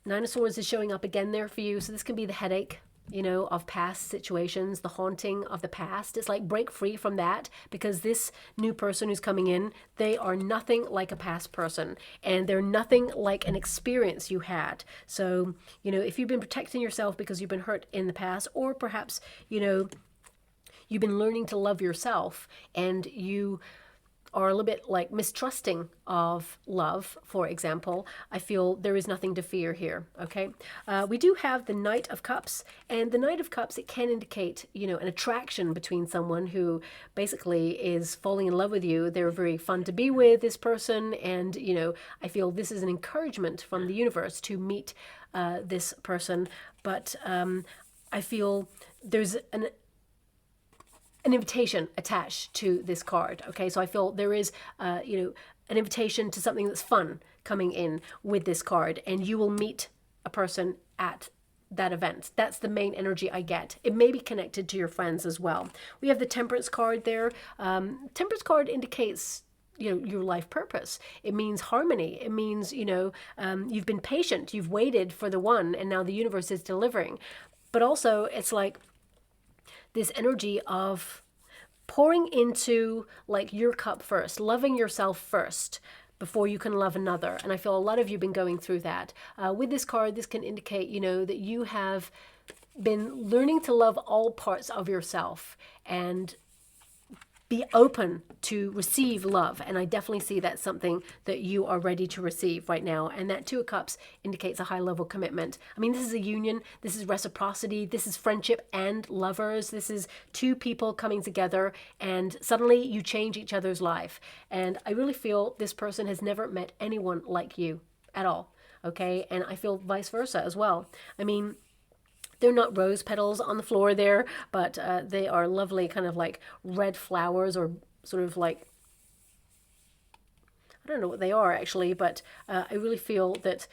Nine of Swords is showing up again there for you. So this can be the headache, you know, of past situations, the haunting of the past. It's like break free from that, because this new person who's coming in, they are nothing like a past person, and they're nothing like an experience you had. So, you know, if you've been protecting yourself because you've been hurt in the past, or perhaps, you know, you've been learning to love yourself and you are a little bit like mistrusting of love, for example, I feel there is nothing to fear here, okay? We do have the Knight of Cups, and the Knight of Cups, it can indicate, you know, an attraction between someone who basically is falling in love with you. They're very fun to be with, this person, and, you know, I feel this is an encouragement from the universe to meet this person, but I feel there's an invitation attached to this card, okay? So I feel there is, you know, an invitation to something that's fun coming in with this card, and you will meet a person at that event. That's the main energy I get. It may be connected to your friends as well. We have the Temperance card there. Temperance card indicates, you know, your life purpose. It means harmony. It means, you know, you've been patient, you've waited for the one, and now the universe is delivering. But also, it's like this energy of pouring into like your cup first, loving yourself first before you can love another. And I feel a lot of you have been going through that. With this card, this can indicate, you know, that you have been learning to love all parts of yourself and be open to receive love. And I definitely see that's something that you are ready to receive right now. And that Two of Cups indicates a high level commitment. I mean, this is a union. This is reciprocity. This is friendship and lovers. This is two people coming together and suddenly you change each other's life. And I really feel this person has never met anyone like you at all. Okay. And I feel vice versa as well. I mean, they're not rose petals on the floor there, but they are lovely kind of like red flowers, or sort of like, I don't know what they are actually, but I really feel that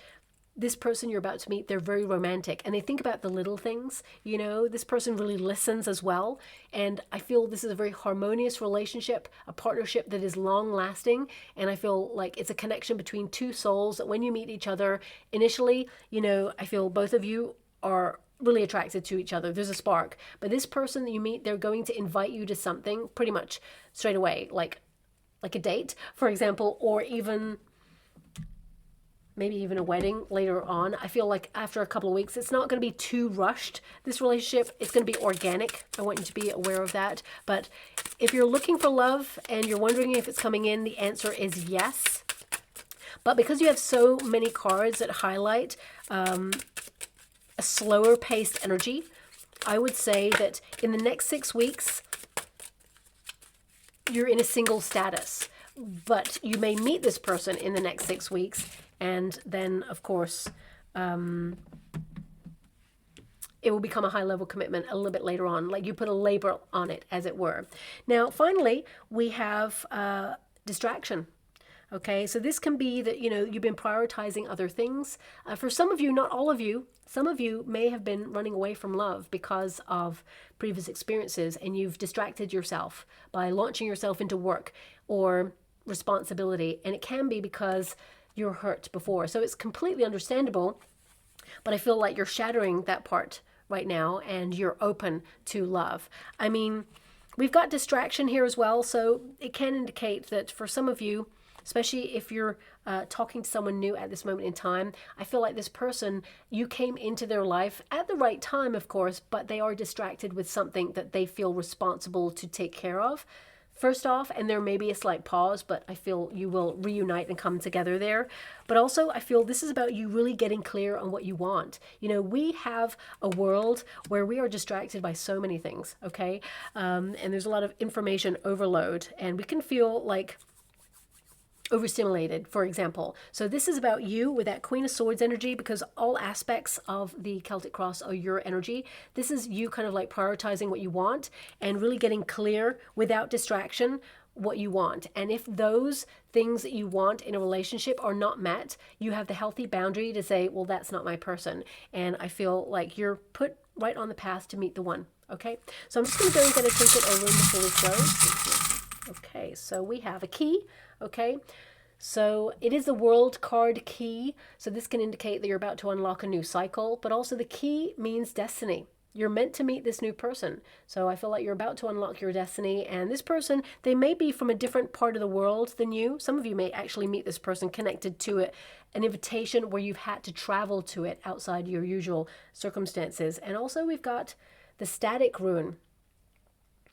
this person you're about to meet, they're very romantic and they think about the little things. You know, this person really listens as well. And I feel this is a very harmonious relationship, a partnership that is long lasting. And I feel like it's a connection between two souls that when you meet each other initially, you know, I feel both of you are really attracted to each other. There's a spark. But this person that you meet, they're going to invite you to something pretty much straight away, like a date, for example, or even maybe even a wedding later on. I feel like after a couple of weeks, it's not going to be too rushed, this relationship. It's going to be organic. I want you to be aware of that. But if you're looking for love and you're wondering if it's coming in, the answer is yes. But because you have so many cards that highlight a slower paced energy, I would say that in the next 6 weeks, you're in a single status. But you may meet this person in the next 6 weeks. And then, of course, it will become a high-level commitment a little bit later on. Like you put a label on it, as it were. Now, finally, we have distraction. Okay, so this can be that, you know, you've been prioritizing other things. For some of you, not all of you, some of you may have been running away from love because of previous experiences, and you've distracted yourself by launching yourself into work or responsibility. And it can be because you're hurt before. So it's completely understandable, but I feel like you're shattering that part right now and you're open to love. I mean, we've got distraction here as well. So it can indicate that for some of you, especially if you're talking to someone new at this moment in time, I feel like this person, you came into their life at the right time, of course, but they are distracted with something that they feel responsible to take care of. First off, and there may be a slight pause, but I feel you will reunite and come together there. But also, I feel this is about you really getting clear on what you want. You know, we have a world where we are distracted by so many things, okay? And there's a lot of information overload, and we can feel like overstimulated, for example. So this is about you with that Queen of Swords energy, because all aspects of the Celtic Cross are your energy. This is you kind of like prioritizing what you want and really getting clear without distraction what you want. And if those things that you want in a relationship are not met, you have the healthy boundary to say, well, that's not my person. And I feel like you're put right on the path to meet the one. Okay, so I'm just going to go and get a trinket over in before we close. Okay, so we have a key. Okay, so it is the World card key. So this can indicate that you're about to unlock a new cycle, but also the key means destiny. You're meant to meet this new person. So I feel like you're about to unlock your destiny, and this person, they may be from a different part of the world than you. Some of you may actually meet this person connected to it, an invitation where you've had to travel to it outside your usual circumstances. And also we've got the static rune.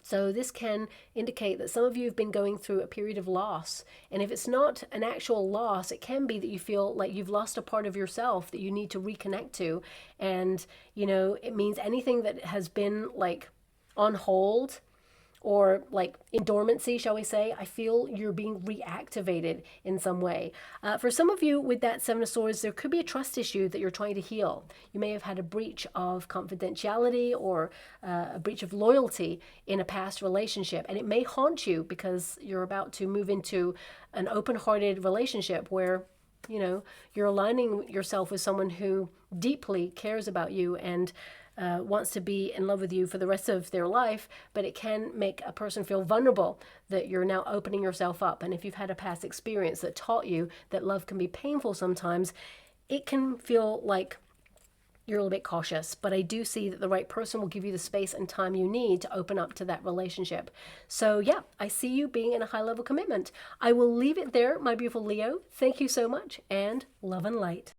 So this can indicate that some of you have been going through a period of loss. And if it's not an actual loss, it can be that you feel like you've lost a part of yourself that you need to reconnect to. And, you know, it means anything that has been like on hold or like in dormancy, shall we say, I feel you're being reactivated in some way. For some of you with that Seven of Swords, there could be a trust issue that you're trying to heal. You may have had a breach of confidentiality or a breach of loyalty in a past relationship, and it may haunt you because you're about to move into an open-hearted relationship where, you know, you're aligning yourself with someone who deeply cares about you and wants to be in love with you for the rest of their life, but it can make a person feel vulnerable that you're now opening yourself up. And if you've had a past experience that taught you that love can be painful sometimes, it can feel like you're a little bit cautious. But I do see that the right person will give you the space and time you need to open up to that relationship. So yeah, I see you being in a high-level commitment. I will leave it there, my beautiful Leo. Thank you so much, and love and light.